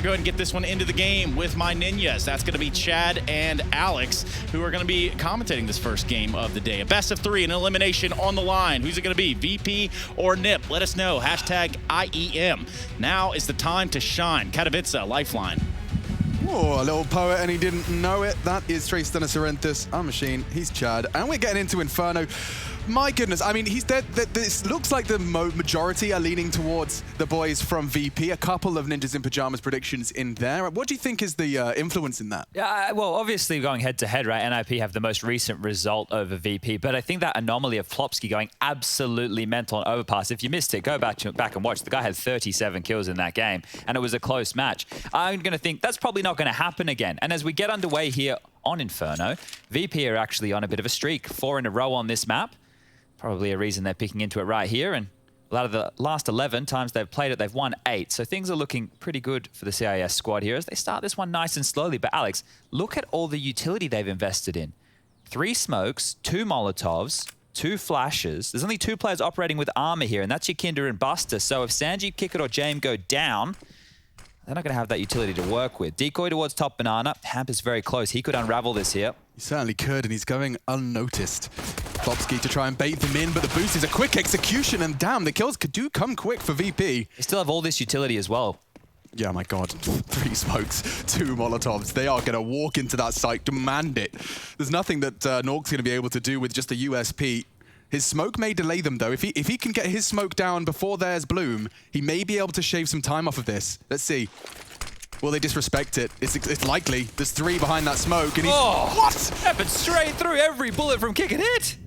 Go ahead and get this one into the game with my ninjas. That's going to be Chad and Alex, who are going to be commentating this first game of the day. A best of 3, an elimination on the line. Who's it going to be, VP or NIP? Let us know. Hashtag IEM. Now is the time to shine. Katowice, Lifeline. Oh, a little poet, and he didn't know it. That is Trace Dennis Sorrentis, our machine. He's Chad, and we're getting into Inferno. My goodness, I mean, he's dead. This looks like the majority are leaning towards the boys from VP. A couple of Ninjas in Pajamas predictions in there. What do you think is the influence in that? Yeah, well, obviously going head-to-head, right? NIP have the most recent result over VP, but I think that anomaly of Plopski going absolutely mental on Overpass. If you missed it, go back and watch. The guy had 37 kills in that game, and it was a close match. I'm going to think that's probably not going to happen again. And as we get underway here on Inferno, VP are actually on a bit of a streak. 4 in a row on this map. Probably a reason they're picking into it right here. And out of the last 11 times they've played it, they've won 8. So things are looking pretty good for the CIS squad here as they start this one nice and slowly. But Alex, look at all the utility they've invested in. 3 smokes, 2 Molotovs, 2 flashes. There's only 2 players operating with armor here, and that's YEKINDAR and Buster. So if SANJI, qikert, or jame go down, they're not going to have that utility to work with. Decoy towards top banana. Hamp is very close. He could unravel this here. He certainly could, and he's going unnoticed. Plopski to try and bait them in, but the boost is a quick execution, and damn, the kills do come quick for VP. They still have all this utility as well. Yeah, my God. 3 smokes, 2 Molotovs. They are going to walk into that site, demand it. There's nothing that nawwk's going to be able to do with just a USP. His smoke may delay them, though. If he can get his smoke down before theirs bloom, he may be able to shave some time off of this. Let's see. Will they disrespect it? It's likely. There's 3 behind that smoke, and he's... Oh! What? Happened straight through every bullet from qikert hit.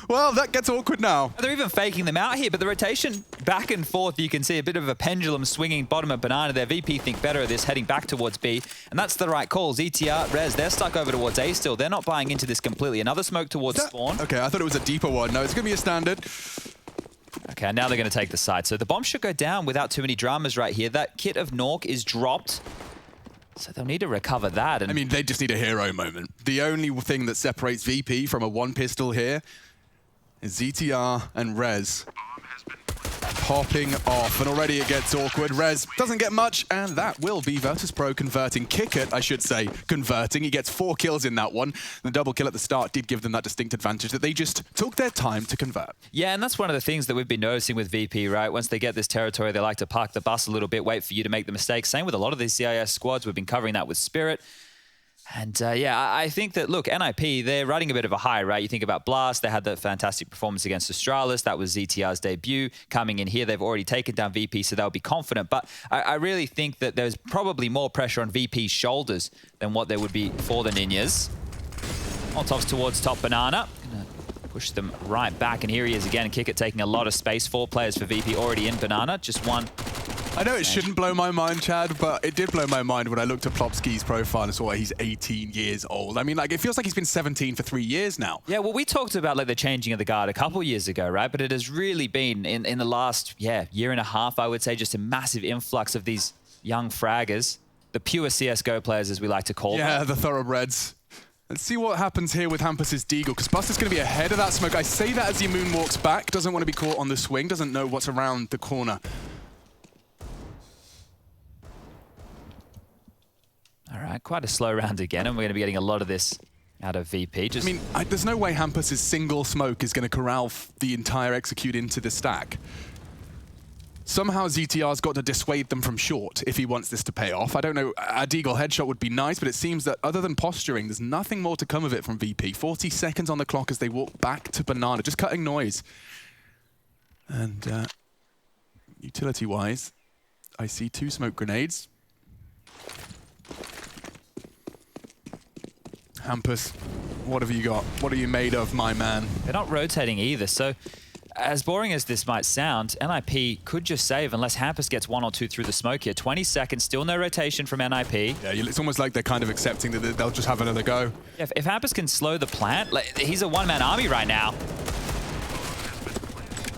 Well, that gets awkward now. They're even faking them out here, but the rotation back and forth, you can see a bit of a pendulum swinging bottom of banana there. VP think better of this, heading back towards B, and that's the right call. ZTR, Rez, they're stuck over towards A still. They're not buying into this completely. Another smoke towards spawn. Okay, I thought it was a deeper one. No, it's going to be a standard. Okay, now they're going to take the side. So the bomb should go down without too many dramas right here. That kit of nawwk is dropped. So they'll need to recover that. And I mean, they just need a hero moment. The only thing that separates VP from a 1 pistol here is ZTR and Rez popping off. And already it gets awkward. Rez doesn't get much, and that will be Virtus.pro converting. qikert, I should say, converting. He gets 4 kills in that one. The double kill at the start did give them that distinct advantage that they just took their time to convert. Yeah, and that's one of the things that we've been noticing with VP, right? Once they get this territory, they like to park the bus a little bit, wait for you to make the mistakes. Same with a lot of these CIS squads. We've been covering that with Spirit. And yeah, I think that, look, NIP, they're riding a bit of a high, right? You think about Blast, they had that fantastic performance against Astralis. That was ZTR's debut. Coming in here, they've already taken down VP, so they'll be confident. But I really think that there's probably more pressure on VP's shoulders than what there would be for the Ninjas. Molotovs towards top banana. Gonna push them right back, and here he is again. qikert taking a lot of space. 4 players for VP already in banana, just 1. I know it shouldn't blow my mind, Chad, but it did blow my mind when I looked at Plopski's profile and saw he's 18 years old. I mean, like, it feels like he's been 17 for 3 years now. Yeah, well, we talked about like the changing of the guard a couple years ago, right? But it has really been in the last, year and a half, I would say, just a massive influx of these young fraggers, the pure CSGO players, as we like to call them. Yeah, the thoroughbreds. Let's see what happens here with Hampus' Deagle, because Buster's going to be ahead of that smoke. I say that as he moonwalks back, doesn't want to be caught on the swing, doesn't know what's around the corner. All right, quite a slow round again, and we're going to be getting a lot of this out of VP. I mean, there's no way Hampus' single smoke is going to corral the entire execute into the stack. Somehow ZTR's got to dissuade them from short if he wants this to pay off. I don't know, a Deagle headshot would be nice, but it seems that other than posturing, there's nothing more to come of it from VP. 40 seconds on the clock as they walk back to banana, just cutting noise. And utility-wise, I see 2 smoke grenades. Hampus, what have you got? What are you made of, my man? They're not rotating either, so as boring as this might sound, NIP could just save unless Hampus gets 1 or 2 through the smoke here. 20 seconds, still no rotation from NIP. Yeah, it's almost like they're kind of accepting that they'll just have another go. Yeah, if Hampus can slow the plant, like, he's a one-man army right now.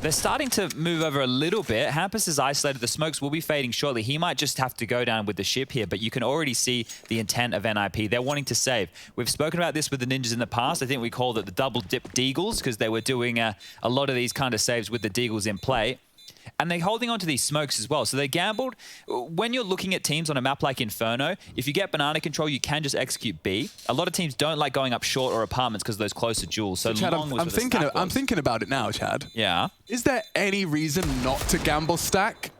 They're starting to move over a little bit. Hampus is isolated. The smokes will be fading shortly. He might just have to go down with the ship here, but you can already see the intent of NIP. They're wanting to save. We've spoken about this with the Ninjas in the past. I think we called it the double dip Deagles because they were doing a lot of these kind of saves with the Deagles in play. And they're holding on to these smokes as well. So they gambled. When you're looking at teams on a map like Inferno, if you get banana control, you can just execute B. A lot of teams don't like going up short or apartments because of those closer duels. So Chad, long was I'm thinking about it now, Chad. Yeah. Is there any reason not to gamble stack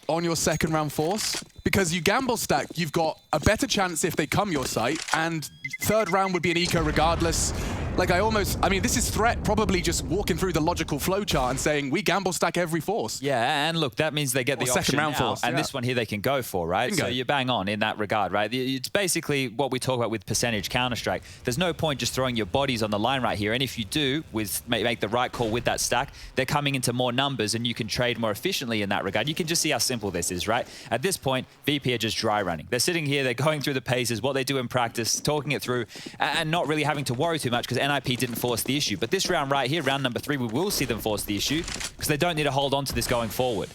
on your second round force? Because you gamble stack, you've got a better chance if they come your site, and third round would be an eco regardless. Like I mean, this is Threat probably just walking through the logical flowchart and saying, we gamble stack every force. Yeah, and look, that means they get the option second round now, force, and this one here they can go for, right? So you're bang on in that regard, right? It's basically what we talk about with percentage Counter-Strike. There's no point just throwing your bodies on the line right here, and if you do make the right call with that stack, they're coming into more numbers, and you can trade more efficiently in that regard. You can just see how simple this is, right? At this point, VP are just dry running. They're sitting here, they're going through the paces, what they do in practice, talking it through, and not really having to worry too much because NIP didn't force the issue. But this round right here, round number 3, we will see them force the issue because they don't need to hold on to this going forward.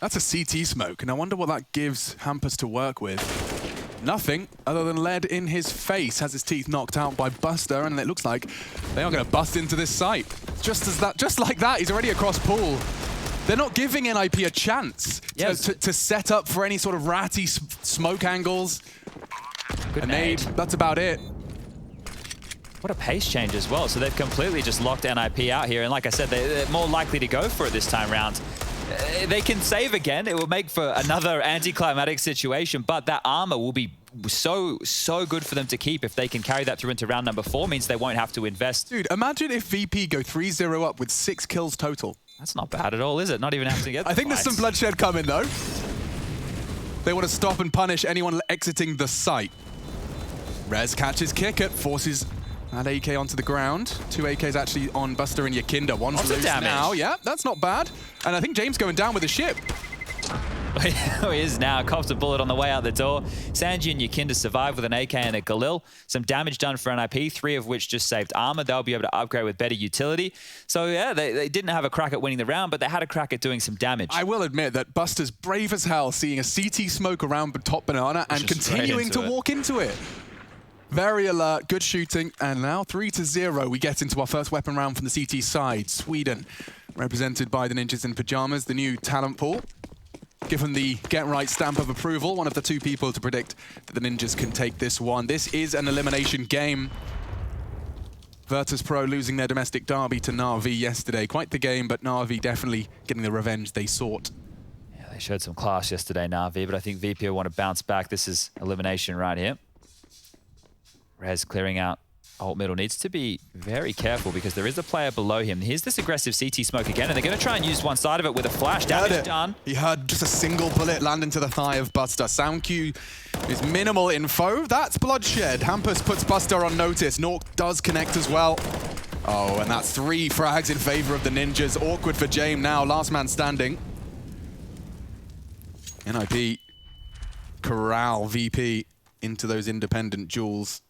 That's a CT smoke, and I wonder what that gives Hampus to work with. Nothing other than lead in his face. Has his teeth knocked out by Buster, and it looks like they are going to bust into this site. Just like that, he's already across pool. They're not giving NIP a chance to set up for any sort of ratty smoke angles. Good nade. That's about it. What a pace change as well. So they've completely just locked NIP out here. And like I said, they're more likely to go for it this time round. They can save again. It will make for another anticlimactic situation, but that armor will be so good for them to keep if they can carry that through into round number 4. Means they won't have to invest. Dude, imagine if VP go 3-0 up with 6 kills total. That's not bad at all, is it? Not even having to get I think there's some bloodshed coming, though. They want to stop and punish anyone exiting the site. Rez catches qikert, forces that AK onto the ground. 2 AKs actually on Buster and YEKINDAR. One's loose now. Yeah, that's not bad. And I think James going down with the ship. He is now. Cops a bullet on the way out the door. SANJI and YEKINDAR survive with an AK and a Galil. Some damage done for NIP, 3 of which just saved armor. They'll be able to upgrade with better utility. So yeah, they didn't have a crack at winning the round, but they had a crack at doing some damage. I will admit that Buster's brave as hell seeing a CT smoke around top banana and continuing to walk into it. Very alert, good shooting, and now 3-0. We get into our first weapon round from the CT side. Sweden, represented by the Ninjas in Pajamas, the new talent pool. Given the get right stamp of approval, one of the 2 people to predict that the Ninjas can take this one. This is an elimination game. Virtus.pro losing their domestic derby to Na'Vi yesterday. Quite the game, but Na'Vi definitely getting the revenge they sought. Yeah, they showed some class yesterday, Na'Vi, but I think VP want to bounce back. This is elimination right here. Rez clearing out alt middle, needs to be very careful because there is a player below him. Here's this aggressive CT smoke again, and they're going to try and use one side of it with a flash. Damage done. He heard just a single bullet land into the thigh of Buster. Sound cue is minimal info. That's bloodshed. Hampus puts Buster on notice. Nork does connect as well. Oh, and that's 3 frags in favor of the Ninjas. Awkward for Jame now, last man standing. NIP corral VP into those independent duels.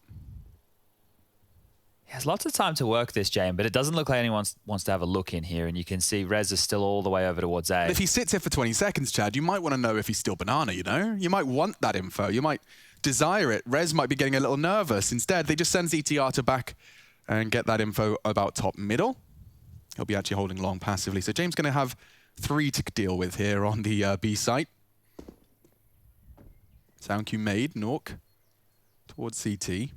He has lots of time to work this, Jame, but it doesn't look like anyone wants to have a look in here, and you can see Rez is still all the way over towards A. But if he sits here for 20 seconds, Chad, you might want to know if he's still banana, you know? You might want that info. You might desire it. Rez might be getting a little nervous. Instead, they just send ZTR to back and get that info about top middle. He'll be actually holding long passively. So James going to have 3 to deal with here on the B site. Sound cue made, Nork towards CT.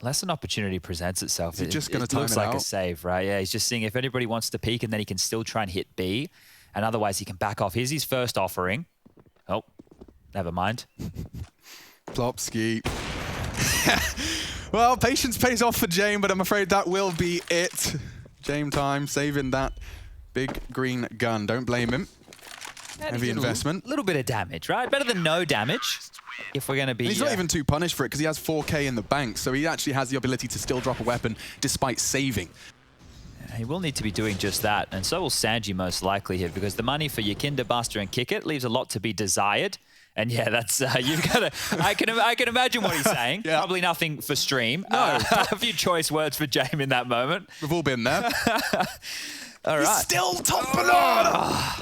Unless an opportunity presents itself, it just going to time looks like a save, right? Yeah, he's just seeing if anybody wants to peek, and then he can still try and hit B, and otherwise he can back off. Here's his first offering. Oh, never mind. Plopski. Well, patience pays off for Jame, but I'm afraid that will be it. Jame time, saving that big green gun. Don't blame him. Heavy investment. A little bit of damage, right? Better than no damage. If we're going to be... And he's not even too punished for it because he has 4K in the bank, so he actually has the ability to still drop a weapon despite saving. He will need to be doing just that, and so will SANJI most likely here, because the money for YEKINDAR, Buster, and qikert leaves a lot to be desired. And yeah, that's you've got to. I can imagine what he's saying. Yeah. Probably nothing for stream. No, a few choice words for Jame in that moment. We've all been there. All right. He's still top banana.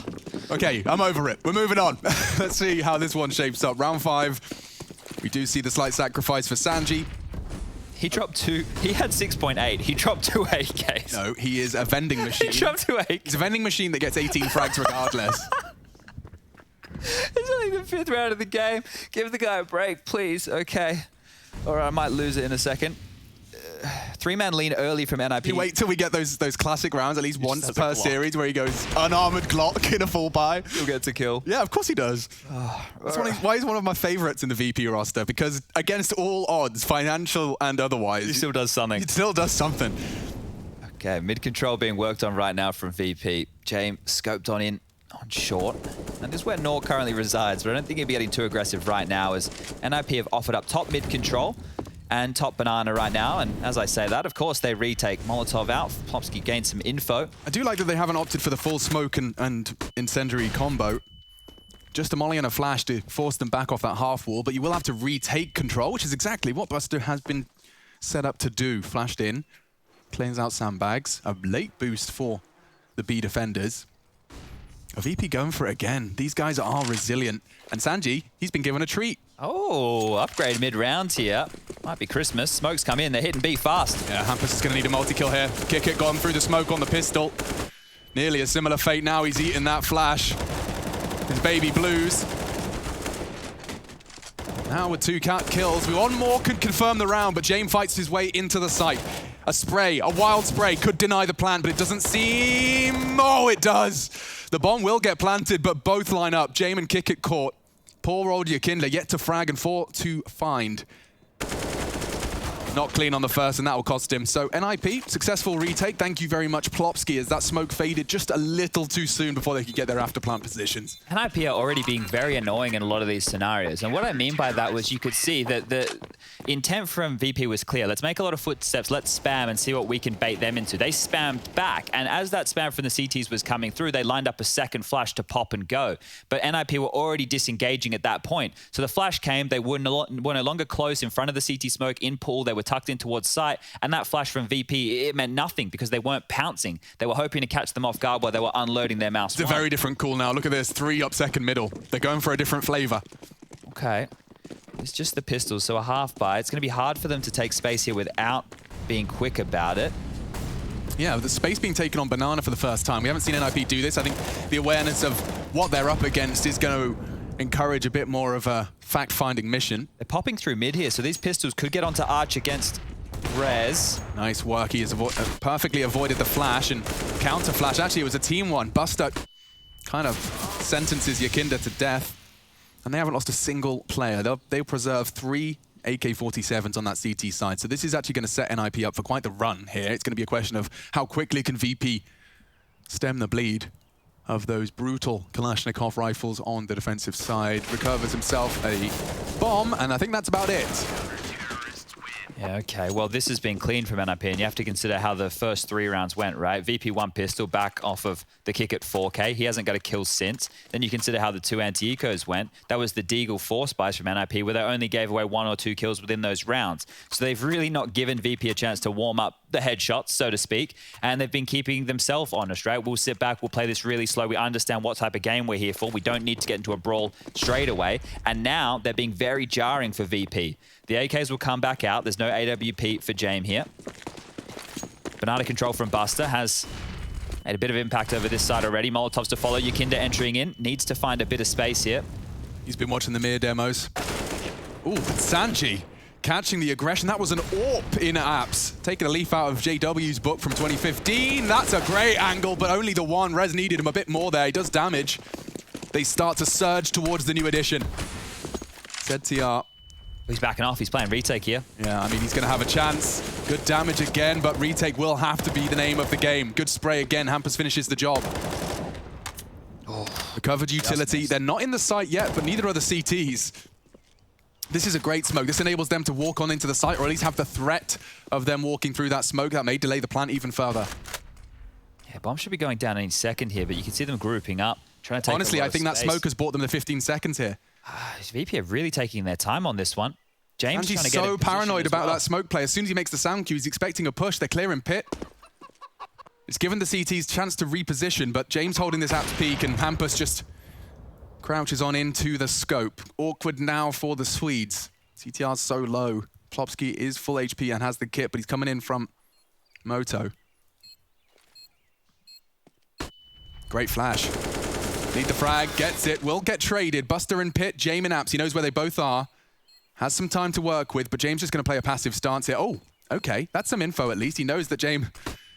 Okay, I'm over it. We're moving on. Let's see how this one shapes up. Round 5. We do see the slight sacrifice for SANJI. He dropped 2. He had 6.8. He dropped 2 AKs. No, he is a vending machine. He dropped 2 AKs. He's a vending machine that gets 18 frags regardless. It's only the 5th round of the game. Give the guy a break, please. Okay. Or I might lose it in a second. 3-man lean early from NIP. You wait till we get those classic rounds, at least once per series, where he goes unarmored Glock in a full buy. He'll get to kill. Yeah, of course he does. That's why he's one of my favorites in the VP roster, because against all odds, financial and otherwise, He still does something. He still does something. Okay, mid control being worked on right now from VP. Jame scoped on short. And this is where Nor currently resides, but I don't think he'd be getting too aggressive right now, as NIP have offered up top mid control and top banana right now. And as I say that, of course, they retake Molotov out. Plopski gained some info. I do like that they haven't opted for the full smoke and incendiary combo. Just a molly and a flash to force them back off that half wall, but you will have to retake control, which is exactly what Buster has been set up to do. Flashed in, cleans out sandbags, a late boost for the B defenders. A VP going for it again. These guys are resilient. And SANJI, he's been given a treat. Oh, upgrade mid-round here. Might be Christmas. Smoke's come in. They're hitting B fast. Yeah, hampus is going to need a multi-kill here. qikert gone through the smoke on the pistol. Nearly a similar fate now. He's eaten that flash. His baby blues. Now with 2 cat kills. One more could confirm the round, but Jame fights his way into the site. A spray, a wild spray, could deny the plant, but it doesn't seem... Oh, it does! The bomb will get planted, but both line up. Jame and qikert caught. Poor old YEKINDAR yet to frag and 4 to find. Not clean on the first, and that will cost him. So NIP, successful retake. Thank you very much, Plopski, as that smoke faded just a little too soon before they could get their after plant positions. NIP are already being very annoying in a lot of these scenarios. And what I mean by that was you could see that the intent from VP was clear. Let's make a lot of footsteps, let's spam and see what we can bait them into. They spammed back, and as that spam from the CTs was coming through, they lined up a second flash to pop and go. But NIP were already disengaging at that point. So the flash came, they were no longer close in front of the CT smoke in pool, they were tucked in towards site, and that flash from VP, it meant nothing because they weren't pouncing. They were hoping to catch them off guard while they were unloading their mouse. It's a very different call now. Look at this, 3 up second middle. They're going for a different flavor. Okay. It's just the pistols, so a half buy. It's going to be hard for them to take space here without being quick about it. Yeah, the space being taken on banana for the first time. We haven't seen NIP do this. I think the awareness of what they're up against is going to encourage a bit more of a fact-finding mission. They're popping through mid here, so these pistols could get onto Arch against Rez. Nice work. He has perfectly avoided the flash and counter flash. Actually, it was a team one. Buster kind of sentences YEKINDAR to death, and they haven't lost a single player. They'll preserve 3 AK-47s on that CT side. So this is actually going to set NIP up for quite the run here. It's going to be a question of how quickly can VP stem the bleed of those brutal Kalashnikov rifles on the defensive side. Recovers himself a bomb, and I think that's about it. Yeah, okay. Well, this has been clean from NIP, and you have to consider how the first 3 rounds went, right? VP 1 pistol back off of the qikert 4K. He hasn't got a kill since. Then you consider how the 2 anti-ecos went. That was the Deagle 4 spies from NIP, where they only gave away 1 or 2 kills within those rounds. So they've really not given VP a chance to warm up the headshots, so to speak, and they've been keeping themselves honest, right? We'll sit back, we'll play this really slow. We understand what type of game we're here for. We don't need to get into a brawl straight away. And now they're being very jarring for VP. The AKs will come back out. There's no AWP for Jame here. Banana control from Buster has had a bit of impact over this side already. Molotovs to follow. YEKINDAR entering in. Needs to find a bit of space here. He's been watching the mirror demos. Ooh, SANJI catching the aggression. That was an AWP in apps. Taking a leaf out of JW's book from 2015. That's a great angle, but only the one. Rez needed him a bit more there. He does damage. They start to surge towards the new edition. ZTR. He's backing off. He's playing retake here. Yeah, I mean, he's going to have a chance. Good damage again, but retake will have to be the name of the game. Good spray again. hampus finishes the job. Oh, recovered utility. They're not in the site yet, but neither are the CTs. This is a great smoke. This enables them to walk on into the site, or at least have the threat of them walking through that smoke. That may delay the plant even further. Yeah, bomb should be going down any second here, but you can see them grouping up, trying to take Honestly, I think that smoke has bought them the 15 seconds here. VP are really taking their time on this one. James he's so paranoid about that smoke play. As soon as he makes the sound cue, he's expecting a push. They're clearing pit. It's given the CTs chance to reposition, but James holding this app's peak, and hampus just crouches on into the scope. Awkward now for the Swedes. CTR's so low. Plopski is full HP and has the kit, but he's coming in from Moto. Great flash. Need the frag, gets it, will get traded. Buster and Pit, Jame and Apps, he knows where they both are. Has some time to work with, but James just going to play a passive stance here. Oh, okay, that's some info at least. He knows that Jame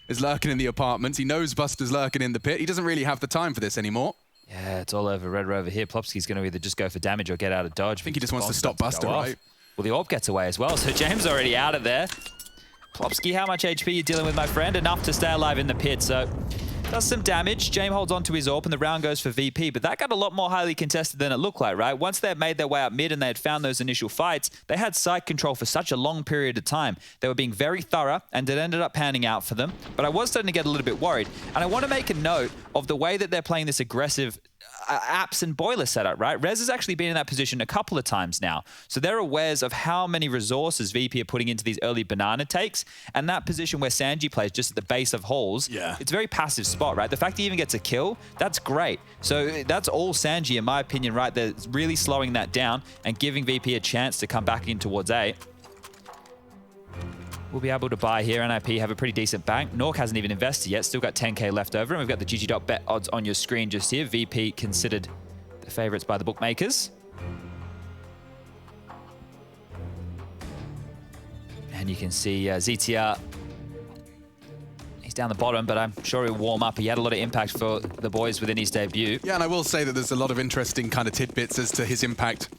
is lurking in the apartments. He knows Buster's lurking in the pit. He doesn't really have the time for this anymore. Yeah, it's all over Red Rover here. Plopski's going to either just go for damage or get out of dodge. I think he just wants to stop Buster, right? Well, the orb gets away as well, so James already out of there. Plopski, how much HP are you dealing with, my friend? Enough to stay alive in the pit, so does some damage. James holds on to his orb, and the round goes for VP, but that got a lot more highly contested than it looked like, right? Once they had made their way up mid and they had found those initial fights, they had site control for such a long period of time. They were being very thorough, and it ended up panning out for them. But I was starting to get a little bit worried, and I want to make a note of the way that they're playing this aggressive apps and boiler setup, right? Rez has actually been in that position a couple of times now. So they're aware of how many resources VP are putting into these early banana takes. And that position where SANJI plays just at the base of halls, it's a very passive spot, right? The fact he even gets a kill, that's great. So that's all SANJI, in my opinion, right? They're really slowing that down and giving VP a chance to come back in towards A. We'll be able to buy here. NIP have a pretty decent bank. Nork hasn't even invested yet. Still got 10k left over. And we've got the GG.bet odds on your screen just here. VP considered the favorites by the bookmakers. And you can see ZTR. He's down the bottom, but I'm sure he'll warm up. He had a lot of impact for the boys within his debut. Yeah, and I will say that there's a lot of interesting kind of tidbits as to his impact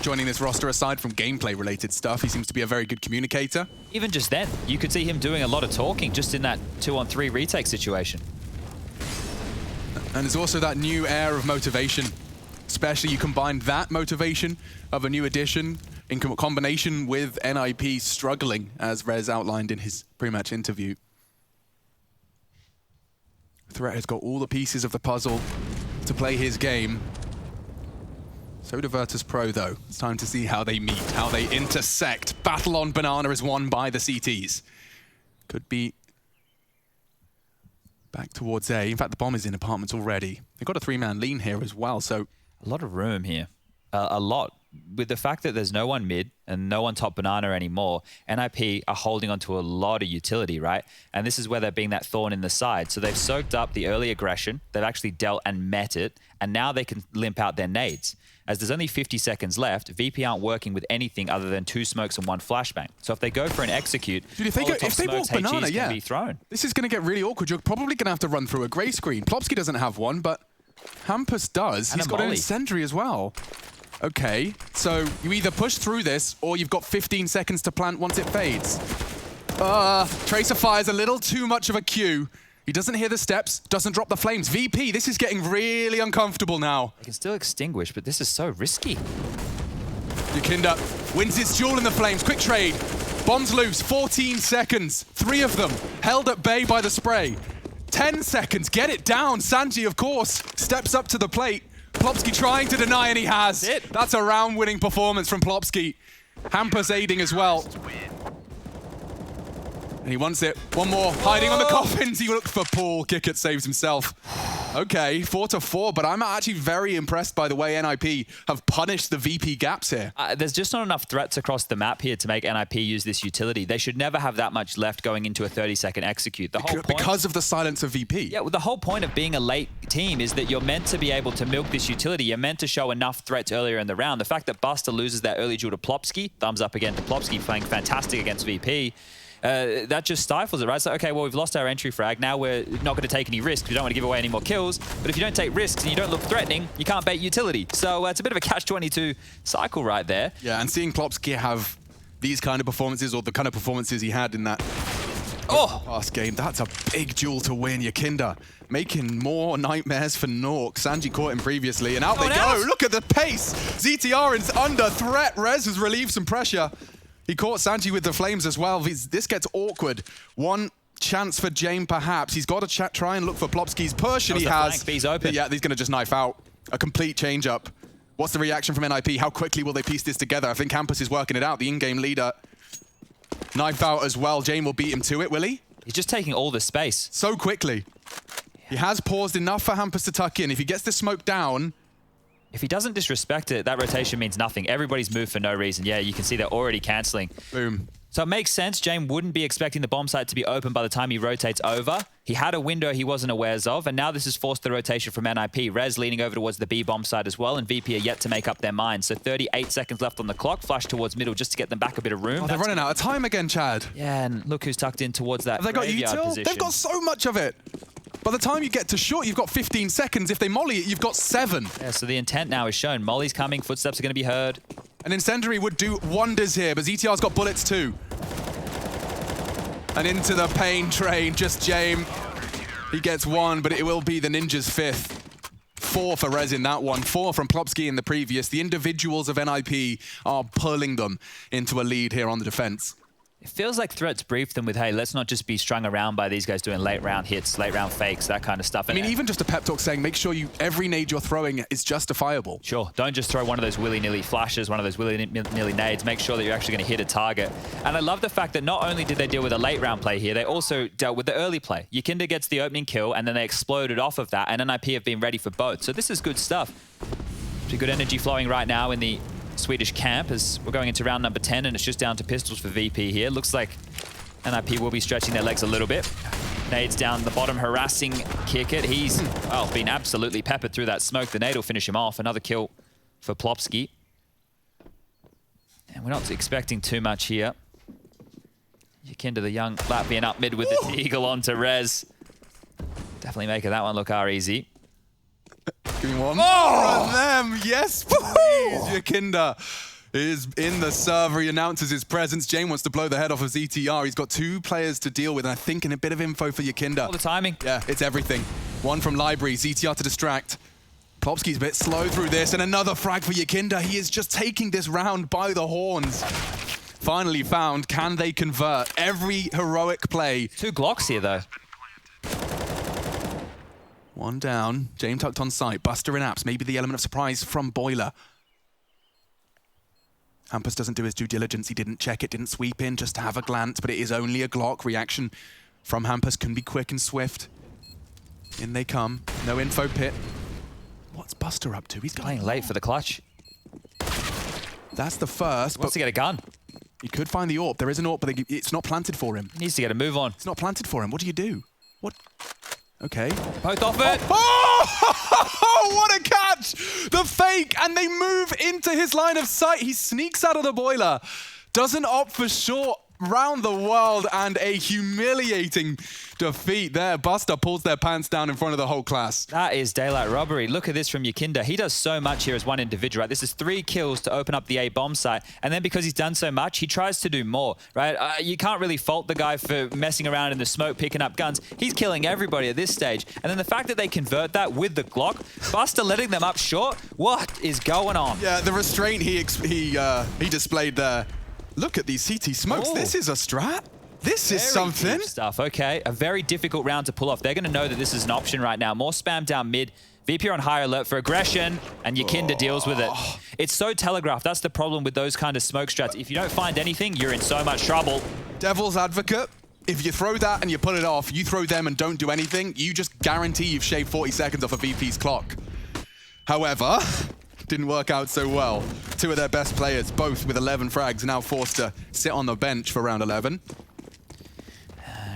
joining this roster. Aside from gameplay-related stuff, he seems to be a very good communicator. Even just then, you could see him doing a lot of talking just in that 2-on-3 retake situation. And there's also that new air of motivation. Especially you combine that motivation of a new addition in combination with NIP struggling, as Rez outlined in his pre-match interview. Threat has got all the pieces of the puzzle to play his game. So do Virtus.pro, though. It's time to see how they meet, how they intersect. Battle on Banana is won by the CTs. Could be back towards A. In fact, the bomb is in apartments already. They've got a 3-man lean here as well, so... A lot of room here. A lot. With the fact that there's no one mid and no one top banana anymore, NIP are holding onto a lot of utility, right? And this is where they're being that thorn in the side. So they've soaked up the early aggression. They've actually dealt and met it. And now they can limp out their nades. As there's only 50 seconds left, VP aren't working with anything other than 2 smokes and 1 flashbang. So if they go for an execute, dude, if they walk banana, yeah, be thrown. This is going to get really awkward. You're probably going to have to run through a grey screen. Plopski doesn't have one, but Hampus does. He's got an incendiary as well. Okay, so you either push through this or you've got 15 seconds to plant once it fades. Tracer fires a little too much of a cue. He doesn't hear the steps, doesn't drop the flames. VP, this is getting really uncomfortable now. They can still extinguish, but this is so risky. YEKINDAR wins his duel in the flames. Quick trade. Bombs loose, 14 seconds. 3 of them held at bay by the spray. 10 seconds, get it down. SANJI, of course, steps up to the plate. Plopski trying to deny, and he has. That's a round-winning performance from Plopski. Hampus aiding as well. And he wants it. One more, hiding on the coffins. He looked for Paul. qikert saves himself. Okay, 4-4, but I'm actually very impressed by the way NIP have punished the VP gaps here. There's just not enough threats across the map here to make NIP use this utility. They should never have that much left going into a 30-second execute. The whole point, because of the silence of VP. Yeah, well, the whole point of being a late team is that you're meant to be able to milk this utility. You're meant to show enough threats earlier in the round. The fact that Buster loses that early duel to Plopski, thumbs up again to Plopski, playing fantastic against VP. That just stifles it, right? So, okay, well, we've lost our entry frag. Now we're not going to take any risks. We don't want to give away any more kills. But if you don't take risks and you don't look threatening, you can't bait utility. So it's a bit of a catch-22 cycle right there. Yeah, and seeing Plopski have these kind of performances, or the kind of performances he had in that last game, that's a big duel to win. YEKINDAR making more nightmares for Nork. SANJI caught him previously, and out they go. Look at the pace. ZTR is under threat. Rez has relieved some pressure. He caught SANJI with the flames as well. This gets awkward. One chance for Jame, perhaps. He's got to try and look for Plopski's push, and he has. He's open. Yeah, he's going to just knife out. A complete change-up. What's the reaction from NIP? How quickly will they piece this together? I think Hampus is working it out. The in-game leader. Knife out as well. Jame will beat him to it, will he? He's just taking all the space. So quickly. He has paused enough for Hampus to tuck in. If he gets the smoke down, If he doesn't disrespect it, that rotation means nothing. Everybody's moved for no reason. Yeah, you can see they're already cancelling. Boom. So it makes sense. Jame wouldn't be expecting the bomb site to be open by the time he rotates over. He had a window he wasn't aware of, and now this has forced the rotation from NIP. Rez leaning over towards the B bomb site as well, and VP are yet to make up their mind. So 38 seconds left on the clock. Flash towards middle just to get them back a bit of room. Oh, they're running out of time again, Chad. Yeah, and look who's tucked in towards that Have they got graveyard util? position. They've got so much of it. By the time you get to short, you've got 15 seconds. If they molly it, you've got 7. Yeah, so the intent now is shown. Molly's coming, footsteps are going to be heard. An Incendiary would do wonders here, but ZTR's got bullets too. And into the pain train, just Jame. He gets 1, but it will be the Ninja's 5th. 4 for Rez in that one, 4 from Plopski in the previous. The individuals of NIP are pulling them into a lead here on the defense. It feels like Threats briefed them with, hey, let's not just be strung around by these guys doing late round hits, late round fakes, that kind of stuff. I mean, even just a pep talk saying, make sure every nade you're throwing is justifiable. Sure, don't just throw one of those willy-nilly flashes, one of those willy-nilly nades. Make sure that you're actually going to hit a target. And I love the fact that not only did they deal with a late round play here, they also dealt with the early play. YEKINDAR gets the opening kill, and then they exploded off of that, and NIP have been ready for both. So this is good stuff. Pretty good energy flowing right now in the Swedish camp as we're going into round number 10, and it's just down to pistols for VP here. Looks like NIP will be stretching their legs a little bit. Nades down the bottom, harassing qikert. He's, well, been absolutely peppered through that smoke. The nade will finish him off. Another kill for Plopski. And we're not expecting too much here. YEKINDAR, the young Latvian, up mid with the eagle onto Rez. Definitely making that one look easy. Give me one. Oh! Them, yes, please. YEKINDAR is in the server. He announces his presence. Jame wants to blow the head off of ZTR. He's got 2 players to deal with, and I think in a bit of info for YEKINDAR. All the timing. Yeah, it's everything. 1 from Library, ZTR to distract. Plopski's a bit slow through this, and another frag for YEKINDAR. He is just taking this round by the horns. Finally found. Can they convert? Every heroic play. 2 Glocks here, though. 1 down. Jame tucked on site. Buster in apps. Maybe the element of surprise from Boiler. Hampus doesn't do his due diligence. He didn't check it, didn't sweep in just to have a glance, but it is only a Glock. Reaction from Hampus can be quick and swift. In they come. No info pit. What's Buster up to? He's Playing late for the clutch. That's the first. Wants to get a gun. He could find the AWP. There is an AWP, but it's not planted for him. He needs to get a move on. It's not planted for him. What do you do? What? Okay. Both off it. Oh, what a catch! The fake, and they move into his line of sight. He sneaks out of the boiler. Doesn't opt for short. Round the world, and a humiliating defeat there. Buster pulls their pants down in front of the whole class. That is daylight robbery. Look at this from YEKINDAR. He does so much here as one individual, right? This is 3 kills to open up the A bomb site, and then because he's done so much, he tries to do more, right? You can't really fault the guy for messing around in the smoke, picking up guns. He's killing everybody at this stage, and then the fact that they convert that with the Glock, Buster letting them up short, what is going on? Yeah, the restraint he displayed there. Look at these CT smokes. Oh. This is a strat. This is something. Deep stuff. Okay, a very difficult round to pull off. They're going to know that this is an option right now. More spam down mid. VP are on high alert for aggression, and YEKINDAR deals with it. It's so telegraphed. That's the problem with those kind of smoke strats. If you don't find anything, you're in so much trouble. Devil's advocate. If you throw that and you pull it off, you throw them and don't do anything, you just guarantee you've shaved 40 seconds off a VP's clock. However, didn't work out so well. 2 of their best players, both with 11 frags, now forced to sit on the bench for round 11.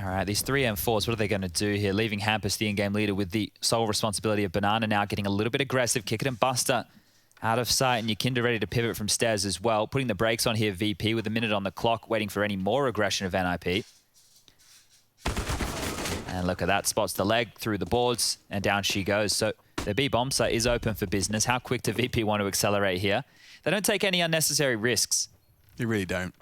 All right, these 3 M4s, what are they going to do here? Leaving Hampus, the in-game leader, with the sole responsibility of Banana now getting a little bit aggressive. qikert and Buster out of sight, and YEKINDAR ready to pivot from stairs as well. Putting the brakes on here, VP, with a minute on the clock, waiting for any more aggression of NIP. And look at that, spots the leg through the boards, and down she goes. So the B bomb site is open for business. How quick do VP want to accelerate here? They don't take any unnecessary risks. You really don't.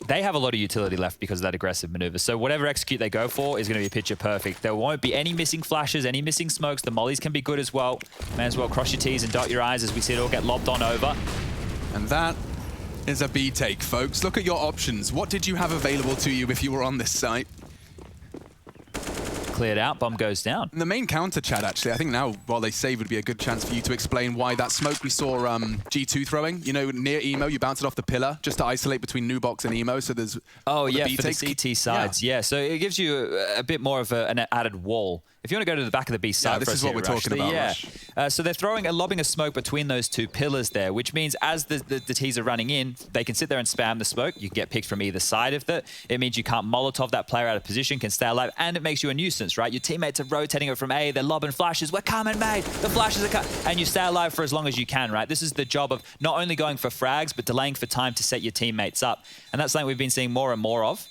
They have a lot of utility left because of that aggressive maneuver. So whatever execute they go for is going to be picture perfect. There won't be any missing flashes, any missing smokes. The mollies can be good as well. May as well cross your T's and dot your I's as we see it all get lobbed on over. And that is a B take, folks. Look at your options. What did you have available to you if you were on this site? Cleared out, bomb goes down. And the main counter, Chad, actually, I think now, while they save, would be a good chance for you to explain why that smoke we saw G2 throwing, you know, near Emo, you bounce it off the pillar just to isolate between Nubox and Emo, so there's... Oh, yeah, for the CT sides, yeah. So it gives you a bit more of an added wall If you want to go to the back of the B side, this is what we're talking about. So they're lobbing a smoke between those two pillars there, which means as the T's are running in, they can sit there and spam the smoke. You can get picked from either side of it. It means you can't Molotov that player out of position, can stay alive, and it makes you a nuisance, right? Your teammates are rotating it from A, they're lobbing flashes. We're coming, mate. The flashes are coming. And you stay alive for as long as you can, right? This is the job of not only going for frags, but delaying for time to set your teammates up. And that's something we've been seeing more and more of.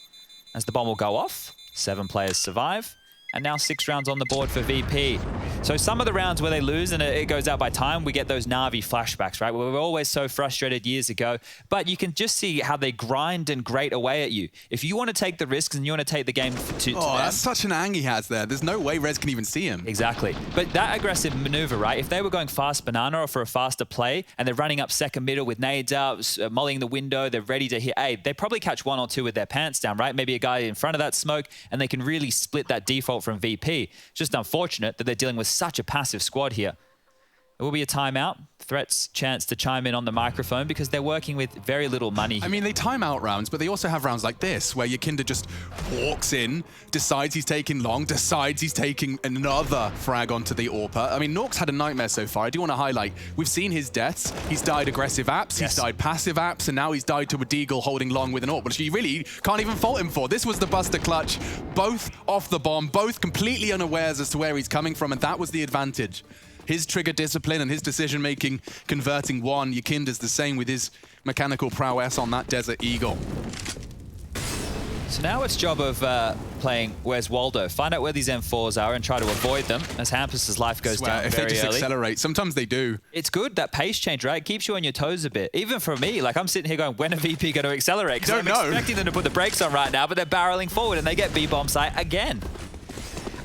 As the bomb will go off, 7 players survive. And now 6 rounds on the board for VP. So some of the rounds where they lose and it goes out by time, we get those Na'Vi flashbacks, right? We were always so frustrated years ago, but you can just see how they grind and grate away at you. If you want to take the risks and you want to take the game to them, that's such an ang he has there. There's no way Rez can even see him. Exactly. But that aggressive maneuver, right? If they were going fast banana or for a faster play and they're running up second middle with nades out, mollying the window, they're ready to hit A, they probably catch 1 or 2 with their pants down, right? Maybe a guy in front of that smoke and they can really split that default from VP. Just unfortunate that they're dealing with such a passive squad here. It will be a timeout. Threat's chance to chime in on the microphone because they're working with very little money here. I mean, they time out rounds, but they also have rounds like this where YEKINDAR just walks in, decides he's taking long, decides he's taking another frag onto the AWPer. I mean, Nork's had a nightmare so far. I do want to highlight, we've seen his deaths. He's died aggressive apps, he's died passive apps, and now he's died to a deagle holding long with an AWP, which you really can't even fault him for. This was the buster clutch, both off the bomb, both completely unawares as to where he's coming from, and that was the advantage. His trigger discipline and his decision-making converting one. YEKINDAR's the same with his mechanical prowess on that Desert Eagle. So now it's job of playing Where's Waldo. Find out where these M4s are and try to avoid them as Hampus' life goes down if very they just early. accelerate, sometimes they do. It's good, that pace change, right? It keeps you on your toes a bit. Even for me, like I'm sitting here going, when are VP going to accelerate? Because I'm expecting them to put the brakes on right now, but they're barreling forward and they get B-bomb site again.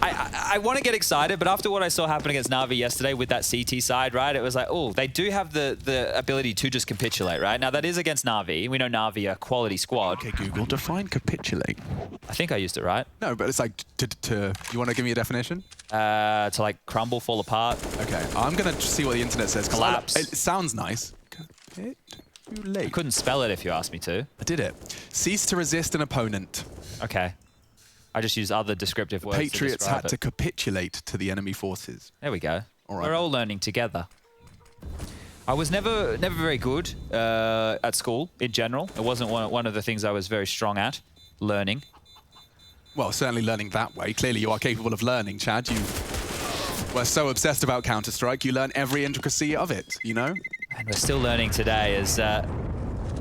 I want to get excited, but after what I saw happen against Na'Vi yesterday with that CT side, right, it was like, oh, they do have the ability to just capitulate, right? Now, that is against Na'Vi. We know Na'Vi are a quality squad. Okay, Google, define capitulate. I think I used it right. No, but it's like, you want to give me a definition? To like crumble, fall apart. Okay, I'm going to see what the internet says. Collapse. It sounds nice. Capitulate. I couldn't spell it if you asked me to. I did it. Cease to resist an opponent. Okay. I just use other descriptive words. Patriots had to capitulate to the enemy forces. There we go. All right. We're all learning together. I was never very good at school in general. It wasn't one of the things I was very strong at, learning. Well, certainly learning that way. Clearly you are capable of learning, Chad. You were so obsessed about Counter-Strike, you learn every intricacy of it, you know? And we're still learning today as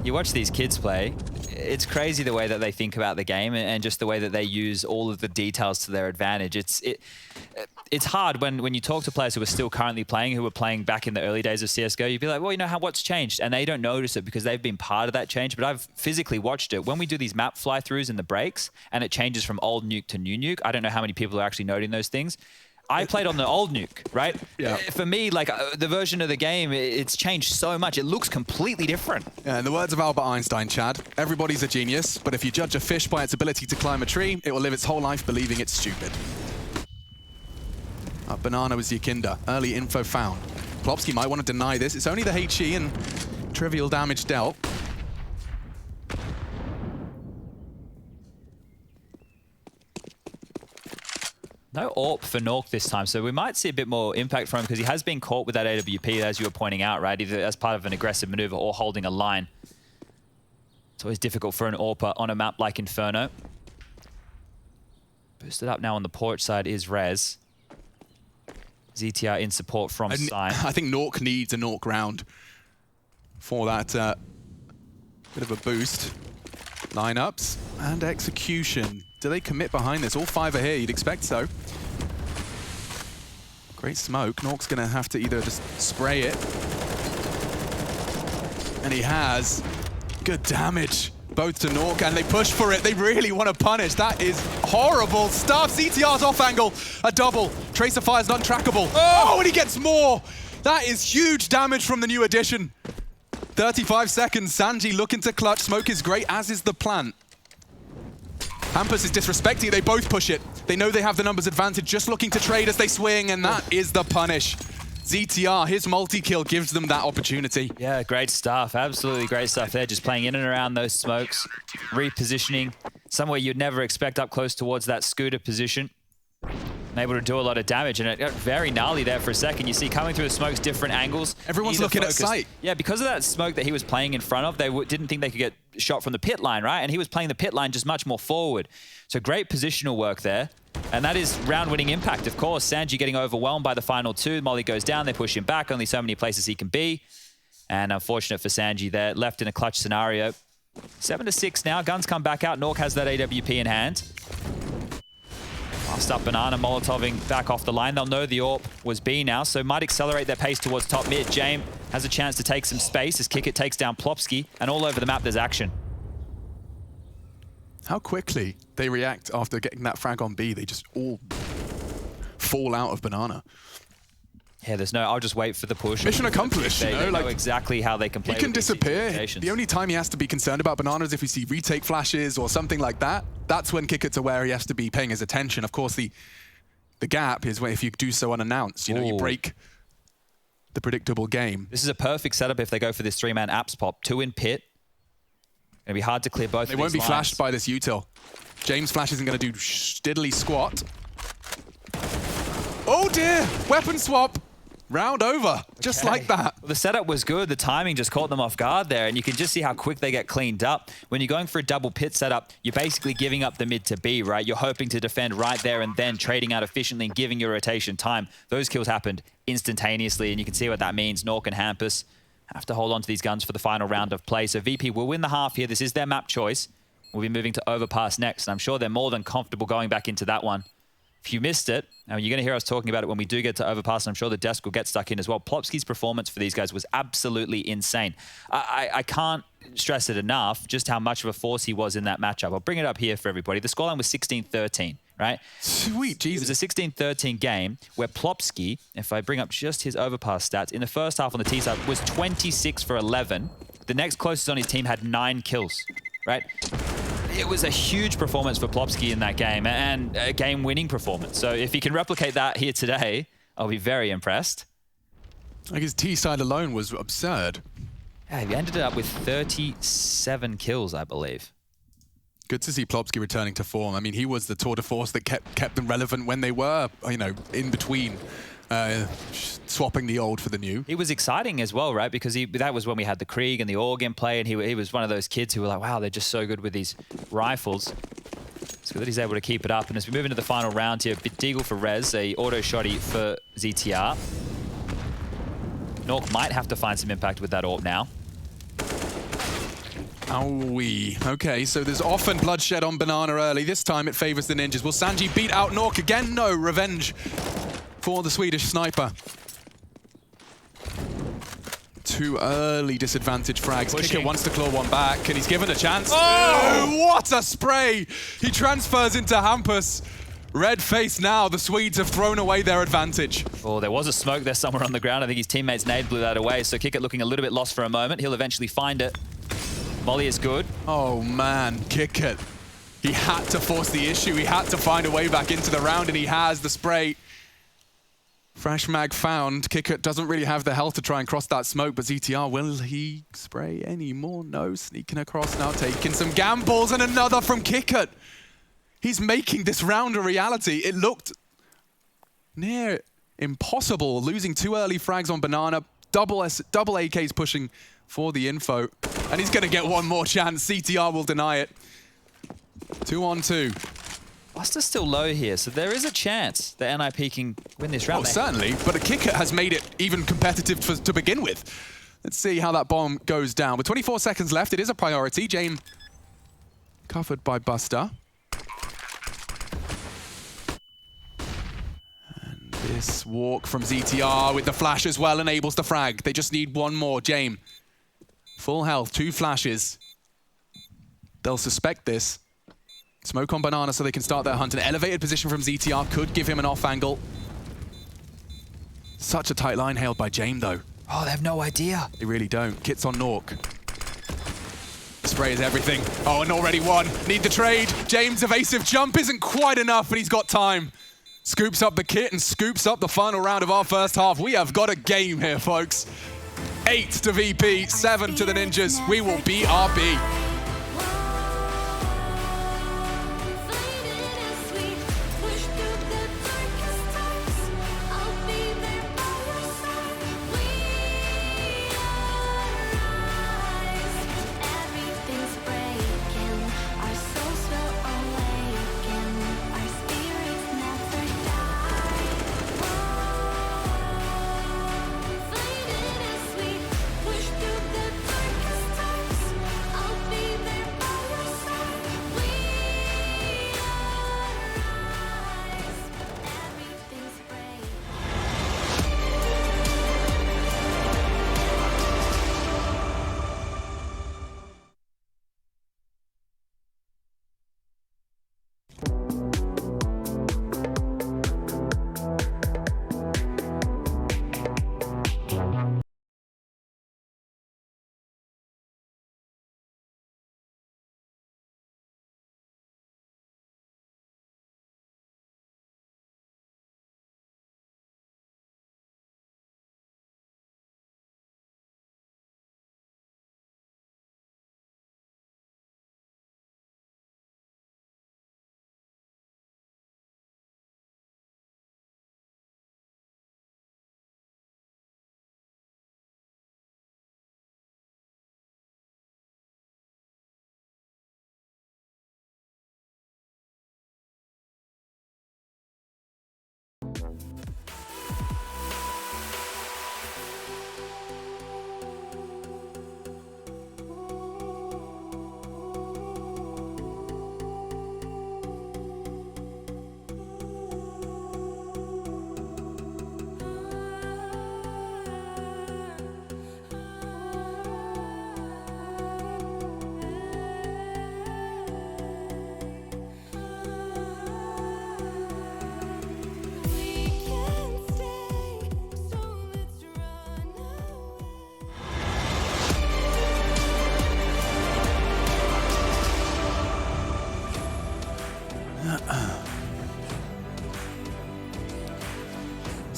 you watch these kids play. It's crazy the way that they think about the game and just the way that they use all of the details to their advantage. It's hard when you talk to players who are still currently playing, who were playing back in the early days of CSGO, you'd be like, well, you know, what's changed? And they don't notice it because they've been part of that change, but I've physically watched it. When we do these map fly-throughs in the breaks and it changes from old nuke to new nuke, I don't know how many people are actually noting those things. I played on the old nuke, right? Yeah. For me, like the version of the game, it's changed so much. It looks completely different. Yeah, in the words of Albert Einstein, Chad, everybody's a genius, but if you judge a fish by its ability to climb a tree, it will live its whole life believing it's stupid. Up banana was YEKINDAR. Early info found. Plopski might want to deny this. It's only the HE and trivial damage dealt. No AWP for Nork this time, so we might see a bit more impact from him because he has been caught with that AWP, as you were pointing out, right? Either as part of an aggressive maneuver or holding a line. It's always difficult for an AWPer on a map like Inferno. Boosted up now on the porch side is Rez. ZTR in support from side. I think Nork needs a Nork round for that bit of a boost. Lineups and execution. Do they commit behind this? All 5 are here, you'd expect so. Great smoke. Nork's gonna have to either just spray it. And he has. Good damage. Both to Nork, and they push for it. They really want to punish. That is horrible stuff. CTR's off angle. A double. Tracer fire's not trackable. Oh, and he gets more. That is huge damage from the new addition. 35 seconds. SANJI looking to clutch. Smoke is great, as is the plant. Hampus is disrespecting it. They both push it. They know they have the numbers advantage, just looking to trade as they swing, and that is the punish. ZTR, his multi-kill gives them that opportunity. Yeah, great stuff. Absolutely great stuff there. Just playing in and around those smokes, repositioning somewhere you'd never expect up close towards that scooter position. able to do a lot of damage, and it got very gnarly there for a second. You see coming through the smokes, different angles. Everyone's looking at sight. Yeah, because of that smoke that he was playing in front of, they didn't think they could get shot from the pit line, right? And he was playing the pit line just much more forward. So great positional work there. And that is round-winning impact, of course. SANJI getting overwhelmed by the final two. Molly goes down, they push him back, only so many places he can be. And unfortunate for SANJI there, left in a clutch scenario. 7-6 now, guns come back out. Nork has that AWP in hand. Last up Banana, Molotoving back off the line. They'll know the AWP was B now, so might accelerate their pace towards top mid. Jame has a chance to take some space as qikert takes down Plopski, and all over the map there's action. How quickly they react after getting that frag on B. They just all fall out of Banana. Yeah, there's no, I'll just wait for the push. Mission accomplished, They, you know, they know like, exactly how they can play. He can with these disappear. situations. The only time he has to be concerned about Banana is if we see retake flashes or something like that. That's when qikert's aware he has to be paying his attention. Of course, the gap is when if you do so unannounced, you know, you break the predictable game. This is a perfect setup if they go for this three-man apps pop. Two in pit. It'll be hard to clear both of these They won't be lines. flashed by this util. James Flash isn't going to do diddly squat. Oh dear! Weapon swap! Round over, just like that. Well, the setup was good. The timing just caught them off guard there, and you can just see how quick they get cleaned up. When you're going for a double pit setup, you're basically giving up the mid to B, right? You're hoping to defend right there and then trading out efficiently and giving your rotation time. Those kills happened instantaneously, and you can see what that means. Nork and hampus have to hold on to these guns for the final round of play. So VP will win the half here. This is their map choice. We'll be moving to Overpass next, and I'm sure they're more than comfortable going back into that one. If you missed it, and you're going to hear us talking about it when we do get to Overpass, and I'm sure the desk will get stuck in as well. Plopski's performance for these guys was absolutely insane. I can't stress it enough just how much of a force he was in that matchup. I'll bring it up here for everybody. The scoreline was 16-13, right? Sweet Jesus. It was a 16-13 game where Plopski, if I bring up just his Overpass stats, in the first half on the T side was 26 for 11. The next closest on his team had 9 kills, right? It was a huge performance for Plopski in that game, and a game-winning performance. So if he can replicate that here today, I'll be very impressed. Like his T side alone was absurd. Yeah, he ended up with 37 kills, I believe. Good to see Plopski returning to form. I mean, he was the tour de force that kept them relevant when they were, you know, in between swapping the old for the new. He was exciting as well, right? Because that was when we had the Krieg and the AUG in play, and he was one of those kids who were like, wow, they're just so good with these rifles. It's good that he's able to keep it up. And as we move into the final round here, Deagle for Rez, a auto shotty for ZTR. Nork might have to find some impact with that AWP now. Owie. Okay, so there's often bloodshed on Banana early. This time it favors the ninjas. Will SANJI beat out Nork again? No, revenge for the Swedish sniper. Too early disadvantage frags. qikert wants to claw one back, and he's given a chance. Oh, what a spray! He transfers into hampus. Red face now. The Swedes have thrown away their advantage. Oh, there was a smoke there somewhere on the ground. I think his teammate's nade blew that away, so qikert looking a little bit lost for a moment. He'll eventually find it. Molly is good. Oh man, qikert. He had to force the issue. He had to find a way back into the round, and he has the spray. Fresh mag found. qikert doesn't really have the health to try and cross that smoke, but ZTR, will he spray any more? No, sneaking across now, taking some gambles, and another from qikert. He's making this round a reality. It looked near impossible, losing 2 early frags on Banana. Double AKs pushing for the info, and he's going to get one more chance. ZTR will deny it. 2-on-2. Buster's still low here, so there is a chance that NIP can win this round. Oh, certainly, but a qikert has made it even competitive to begin with. Let's see how that bomb goes down. With 24 seconds left, it is a priority. Jame covered by Buster. And this walk from ZTR with the flash as well enables the frag. They just need one more. Jame, full health, 2 flashes. They'll suspect this. Smoke on Banana so they can start their hunt. An elevated position from ZTR could give him an off angle. Such a tight line hailed by Jame, though. Oh, they have no idea. They really don't. Kit's on Nork. Spray is everything. Oh, and already won. Need the trade. James' evasive jump isn't quite enough, but he's got time. Scoops up the kit and scoops up the final round of our first half. We have got a game here, folks. 8 to VP, 7 to the ninjas. We will beat RB.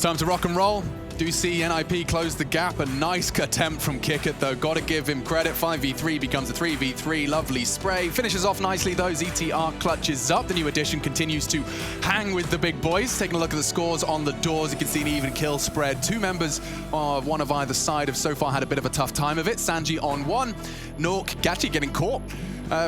time to rock and roll. Do see NIP close the gap. A nice attempt from qikert, though. Got to give him credit. 5v3 becomes a 3v3. Lovely spray. Finishes off nicely, though. ZTR clutches up. The new addition continues to hang with the big boys. Taking a look at the scores on the doors, you can see an even kill spread. Two members of one of either side have so far had a bit of a tough time of it. SANJI on one. nawwk getting caught.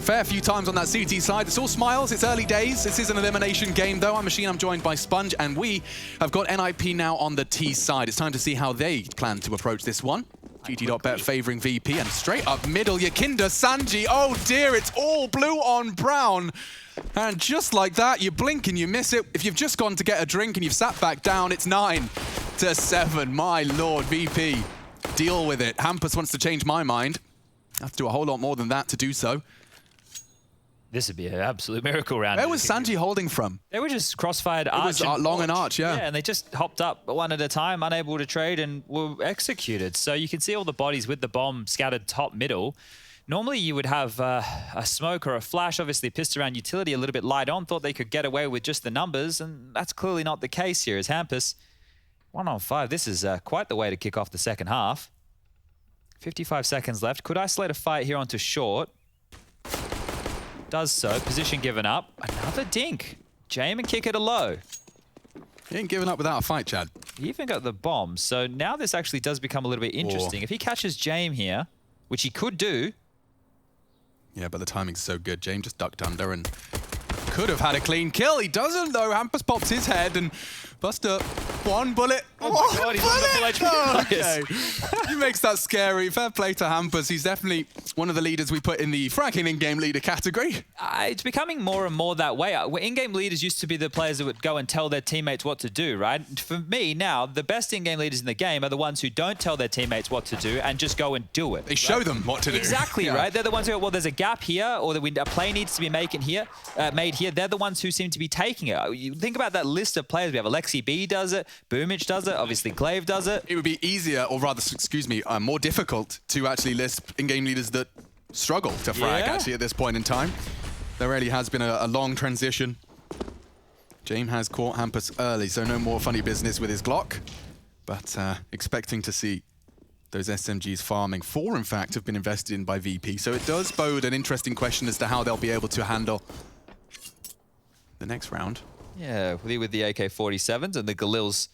Fair few times on that CT side. It's all smiles. It's early days. This is an elimination game, though. I'm Machine. I'm joined by Sponge, and we have got NIP now on the T side. It's time to see how they plan to approach this one. GT.bet favoring VP, and straight up middle, YEKINDAR, SANJI. Oh dear, it's all blue on brown. And just like that, you blink and you miss it. If you've just gone to get a drink and you've sat back down, it's 9-7. My lord, VP, deal with it. hampus wants to change my mind. I have to do a whole lot more than that to do so. This would be an absolute miracle round. Where was SANJI holding from? They were just crossfired arch. It was long and arch, yeah. Yeah, and they just hopped up one at a time, unable to trade, and were executed. So you can see all the bodies with the bomb scattered top middle. Normally you would have a smoke or a flash, obviously pissed around utility a little bit light on, thought they could get away with just the numbers, and that's clearly not the case here as hampus. 1-on-5, this is quite the way to kick off the second half. 55 seconds left. Could isolate a fight here onto short. Does so. Position given up. Another dink. Jame and qikert are low. He ain't giving up without a fight, Chad. He even got the bomb. So now this actually does become a little bit interesting. If he catches Jame here, which he could do. Yeah, but the timing's so good. Jame just ducked under and could have had a clean kill. He doesn't, though. hampus pops his head and Buster, one bullet. Oh my God, he's on the full HP. Okay. He makes that scary. Fair play to hampus. He's definitely one of the leaders we put in the fracking in-game leader category. It's becoming more and more that way. In-game leaders used to be the players that would go and tell their teammates what to do, right? For me now, the best in-game leaders in the game are the ones who don't tell their teammates what to do and just go and do it. They show them what to do. Exactly, right? They're the ones who go, well, there's a gap here, or a play needs to be made here. They're the ones who seem to be taking it. You think about that list of players. We have Alexi B does it, Boomich does it, obviously Glaive does it. It would be easier, or rather, excuse me, more difficult to actually list in-game leaders that struggle to frag, actually, at this point in time. There really has been a long transition. Jame has caught hampus early, so no more funny business with his Glock. But expecting to see those SMGs farming. 4, in fact, have been invested in by VP, so it does bode an interesting question as to how they'll be able to handle the next round. Yeah, with the AK-47s and the Galils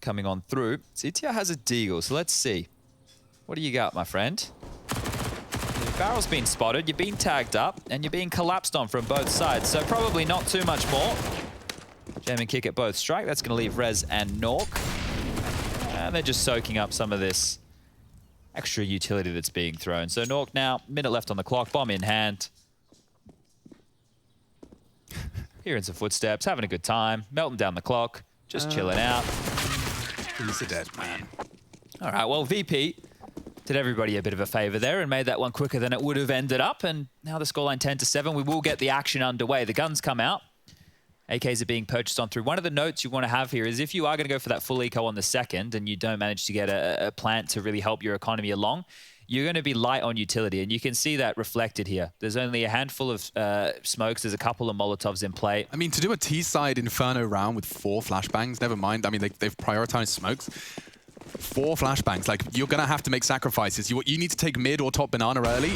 coming on through. ZTR has a Deagle, so let's see. What do you got, my friend? The barrel's been spotted, you're being tagged up, and you're being collapsed on from both sides, so probably not too much more. Jam and qikert both strike. That's going to leave Rez and nawwk. And they're just soaking up some of this extra utility that's being thrown. So nawwk now, minute left on the clock, bomb in hand. Hearing some footsteps, having a good time, melting down the clock, just chilling out. He's a dead man. All right, well, VP did everybody a bit of a favor there and made that one quicker than it would have ended up. And now the scoreline 10-7. We will get the action underway. The guns come out. AKs are being purchased on through. One of the notes you want to have here is if you are going to go for that full eco on the second and you don't manage to get a plant to really help your economy along, you're going to be light on utility, and you can see that reflected here. There's only a handful of smokes. There's a couple of Molotovs in play. I mean, to do a T-side Inferno round with 4 flashbangs, never mind. I mean, they've prioritized smokes. 4 flashbangs. Like, you're going to have to make sacrifices. You need to take mid or top banana early.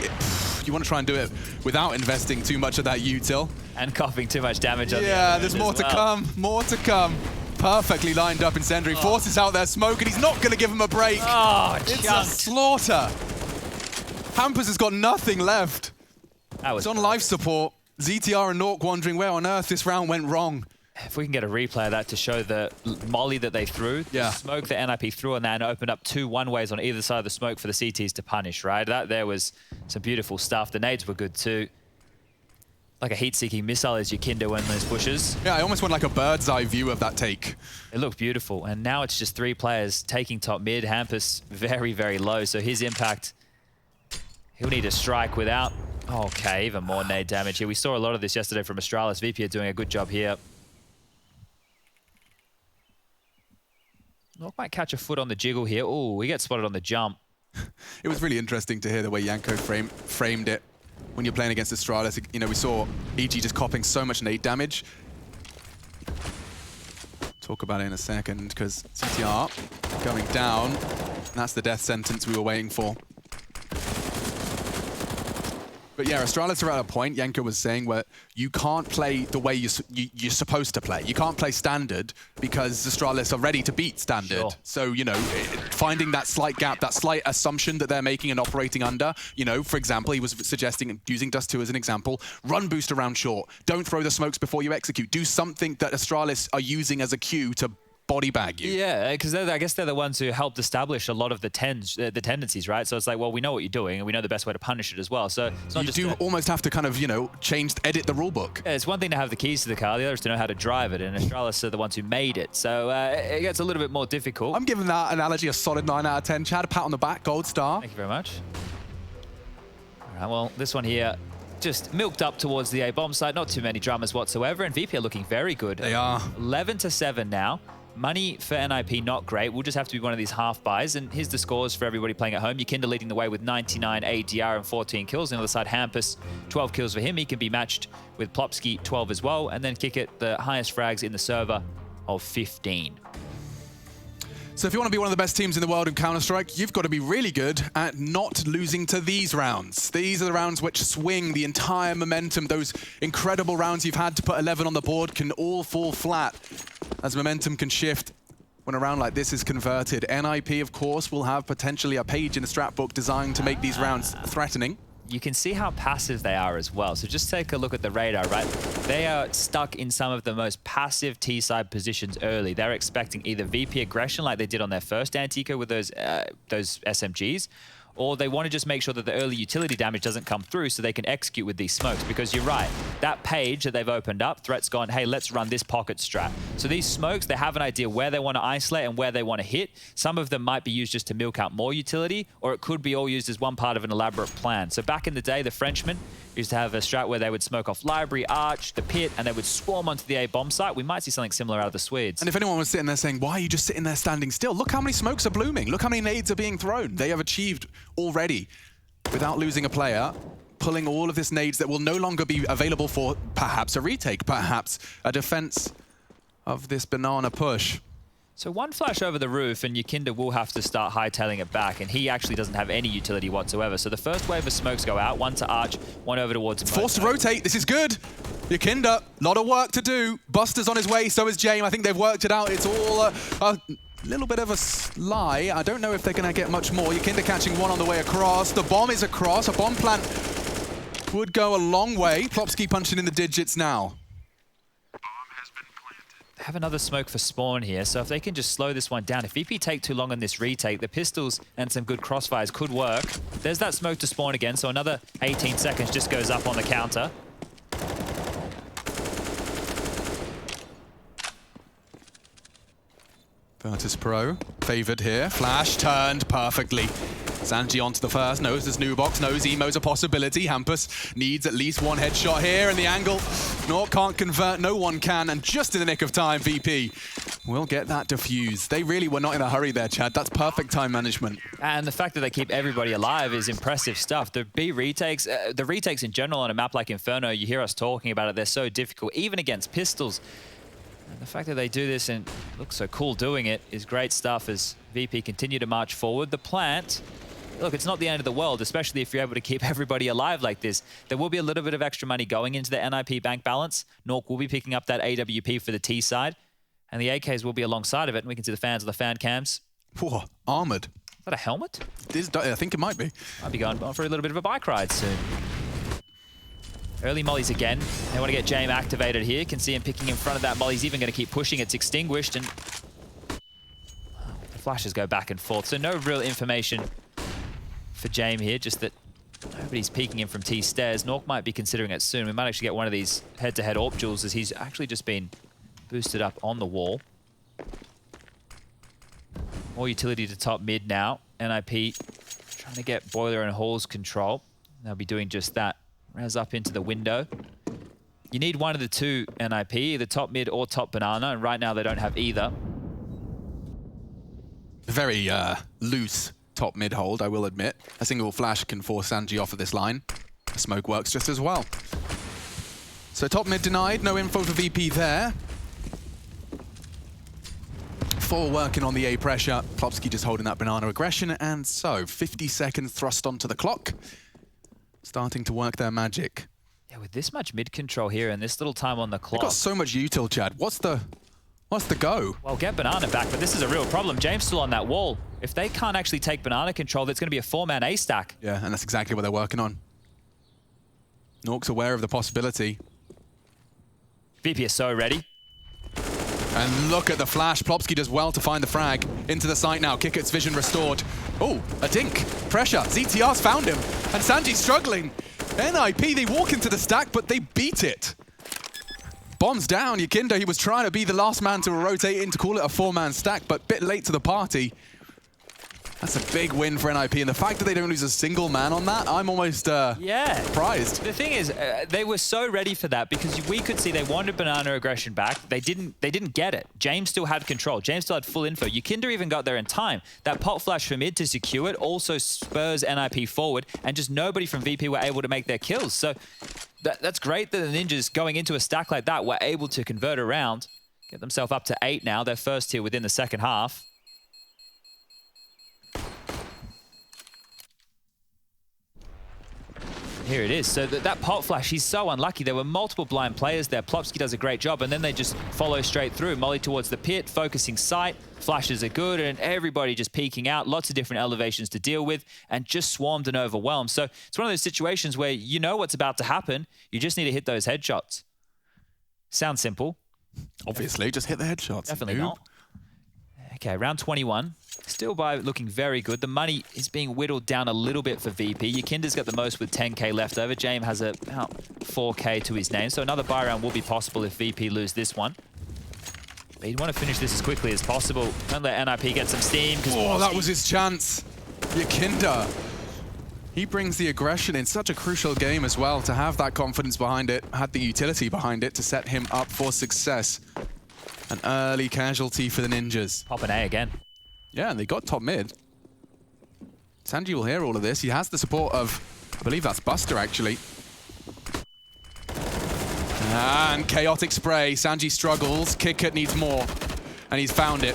You want to try and do it without investing too much of that util. And coughing too much damage on the Yeah, there's more to come. More to come. Perfectly lined up incendiary. Forces out their smoke, and he's not going to give him a break. Oh, it's a slaughter. hampus has got nothing left. It's on life support. ZTR and nawwk wondering where on earth this round went wrong. If we can get a replay of that to show the molly that they threw, the smoke that NIP threw on that, and opened up 2 one-ways on either side of the smoke for the CTs to punish, right? That there was some beautiful stuff. The nades were good too. Like a heat-seeking missile as YEKINDAR went in those bushes. Yeah, I almost want like a bird's eye view of that take. It looked beautiful. And now it's just 3 players taking top mid. hampus very, very low. So his impact, he'll need to strike without... Okay, even more nade damage here. We saw a lot of this yesterday from Astralis. VP are doing a good job here. nawwk might catch a foot on the jiggle here. Oh, we get spotted on the jump. It was really interesting to hear the way Janko framed it. When you're playing against Astralis, you know, we saw EG just copping so much nade damage. talk about it in a second, because CTR going down. And that's the death sentence we were waiting for. But yeah, Astralis are at a point, Yenka was saying, where you can't play the way you're supposed to play. You can't play standard because Astralis are ready to beat standard. Sure. So, you know, finding that slight gap, that slight assumption that they're making and operating under, you know, for example, he was suggesting, using Dust 2 as an example, run boost around short. Don't throw the smokes before you execute. Do something that Astralis are using as a cue to body bag you. Yeah, because I guess they're the ones who helped establish a lot of the tendencies, right? So it's like, well, we know what you're doing, and we know the best way to punish it as well. So it's not you almost have to kind of, you know, edit the rule book. Yeah, it's one thing to have the keys to the car, the other is to know how to drive it, and Astralis are the ones who made it. So it gets a little bit more difficult. I'm giving that analogy a solid 9 out of 10. Chad, a pat on the back, gold star. Thank you very much. All right, well, this one here just milked up towards the A bomb site. Not too many dramas whatsoever, and VP are looking very good. They are. 11-7 now. Money for NIP, not great. We'll just have to be one of these half buys. And here's the scores for everybody playing at home. YEKINDAR leading the way with 99 ADR and 14 kills. On the other side, hampus, 12 kills for him. He can be matched with Plopski, 12 as well. And then qikert, the highest frags in the server of 15. So if you want to be one of the best teams in the world in Counter-Strike, you've got to be really good at not losing to these rounds. These are the rounds which swing the entire momentum. Those incredible rounds you've had to put 11 on the board can all fall flat as momentum can shift when a round like this is converted. NIP, of course, will have potentially a page in the strat book designed to make these rounds threatening. You can see how passive they are as well. So just take a look at the radar, right? They are stuck in some of the most passive T-side positions early. They're expecting either VP aggression like they did on their first anti-eco with those SMGs, or they want to just make sure that the early utility damage doesn't come through so they can execute with these smokes. Because you're right, that page that they've opened up, threat's gone, hey, let's run this pocket strat. So these smokes, they have an idea where they want to isolate and where they want to hit. Some of them might be used just to milk out more utility, or it could be all used as one part of an elaborate plan. So back in the day, the Frenchmen used to have a strat where they would smoke off library, arch, the pit, and they would swarm onto the A bomb site. We might see something similar out of the Swedes. And if anyone was sitting there saying, why are you just sitting there standing still? Look how many smokes are blooming. Look how many nades are being thrown. They have achieved already, without losing a player, pulling all of this nades that will no longer be available for perhaps a retake, perhaps a defense of this banana push. So one flash over the roof and YEKINDAR will have to start hightailing it back, and he actually doesn't have any utility whatsoever. So the first wave of smokes go out, one to Arch, one over towards Forced to rotate, this is good. YEKINDAR, lot of work to do. Buster's on his way, so is Jame. I think they've worked it out. It's all a little bit of a lie. I don't know if they're gonna get much more. YEKINDAR catching one on the way across. The bomb is across. A bomb plant would go a long way. Plopski punching in the digits now. They have another smoke for spawn here, so if they can just slow this one down. If VP take too long on this retake, the pistols and some good crossfires could work. There's that smoke to spawn again, so another 18 seconds just goes up on the counter. Virtus.pro, favored here. Flash turned perfectly. SANJI onto the first, knows there's new box, knows emo's a possibility. hampus needs at least one headshot here, and the angle, Nork can't convert, no one can, and just in the nick of time, VP will get that defused. They really were not in a hurry there, Chad. That's perfect time management. And the fact that they keep everybody alive is impressive stuff. The B retakes, the retakes in general on a map like Inferno, you hear us talking about it, they're so difficult, even against pistols. And the fact that they do this and look so cool doing it is great stuff as VP continue to march forward. The plant, look, it's not the end of the world, especially if you're able to keep everybody alive like this. There will be a little bit of extra money going into the NIP bank balance. Nork will be picking up that AWP for the T side, and the AKs will be alongside of it, and we can see the fans of the fan cams. Whoa, armored. Is that a helmet? I think it might be. Might be going for a little bit of a bike ride soon. Early mollies again. They want to get Jame activated here. Can see him picking in front of that molly. He's even going to keep pushing. It's extinguished, and the flashes go back and forth. So no real information for Jame here, just that nobody's peeking in from T stairs. Nork might be considering it soon. We might actually get one of these head-to-head AWP duels as he's actually just been boosted up on the wall. More utility to top mid now. NIP trying to get Boiler and Hall's control. They'll be doing just that. Raz up into the window. You need one of the two NIP, either top mid or top banana, and right now they don't have either. Very loose top mid hold, I will admit. A single flash can force SANJI off of this line. The smoke works just as well. So top mid denied, no info for VP there. 4 working on the A pressure. Plopski just holding that banana aggression, and so 50 seconds thrust onto the clock. Starting to work their magic. Yeah, with this much mid control here and this little time on the clock. They've got so much util, Chad. What's the go? Well, get banana back, but this is a real problem. James still on that wall. If they can't actually take banana control, that's going to be a 4-man A stack. Yeah, and that's exactly what they're working on. Nork's aware of the possibility. VP is so ready. And look at the flash. Plopski does well to find the frag. Into the site now. kikert's vision restored. Oh, a dink. Pressure. ZTR's found him. And SANJI's struggling. NIP, they walk into the stack, but they beat it. Bombs down. YEKINDAR, he was trying to be the last man to rotate in to call it a 4-man stack, but a bit late to the party. That's a big win for NIP, and the fact that they don't lose a single man on that, I'm almost surprised. The thing is, they were so ready for that because we could see they wanted banana aggression back. They didn't get it. James still had control. James still had full info. YEKINDAR even got there in time. That pop flash for mid to secure it also spurs NIP forward, and just nobody from VP were able to make their kills. So that's great that the Ninjas going into a stack like that were able to convert around, get themselves up to 8 now, their first here within the second half. Here it is. So that pot flash, he's so unlucky. There were multiple blind players there. Plopski does a great job, and then they just follow straight through. Molly towards the pit, focusing sight. Flashes are good, and everybody just peeking out. Lots of different elevations to deal with, and just swarmed and overwhelmed. So it's one of those situations where you know what's about to happen. You just need to hit those headshots. Sounds simple. Obviously, just hit the headshots. Definitely not. Okay, round 21. Still by looking very good. The money is being whittled down a little bit for VP. YEKINDAR's got the most with 10k left over. Jame has about 4k to his name, so another buy round will be possible if VP lose this one. But he'd want to finish this as quickly as possible. Don't let NIP get some steam. Oh, that was his chance. YEKINDAR. He brings the aggression in such a crucial game as well, to have that confidence behind it, had the utility behind it to set him up for success. An early casualty for the Ninjas. Pop an A again. Yeah, and they got top mid. SANJI will hear all of this. He has the support of, I believe that's Buster, actually. And chaotic spray. SANJI struggles. qikert needs more. And he's found it.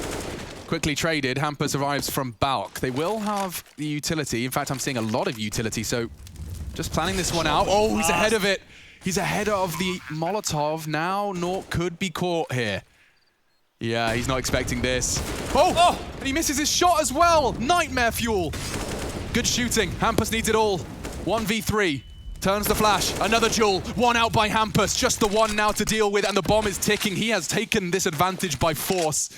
Quickly traded. Hamper survives from Balk. They will have the utility. In fact, I'm seeing a lot of utility, so just planning this one out. Oh, he's ahead of it. He's ahead of the Molotov. Now Nork could be caught here. Yeah, he's not expecting this. Oh! And he misses his shot as well! Nightmare fuel! Good shooting. Hampus needs it all. 1v3. Turns the flash. Another duel. One out by Hampus. Just the one now to deal with, and the bomb is ticking. He has taken this advantage by force.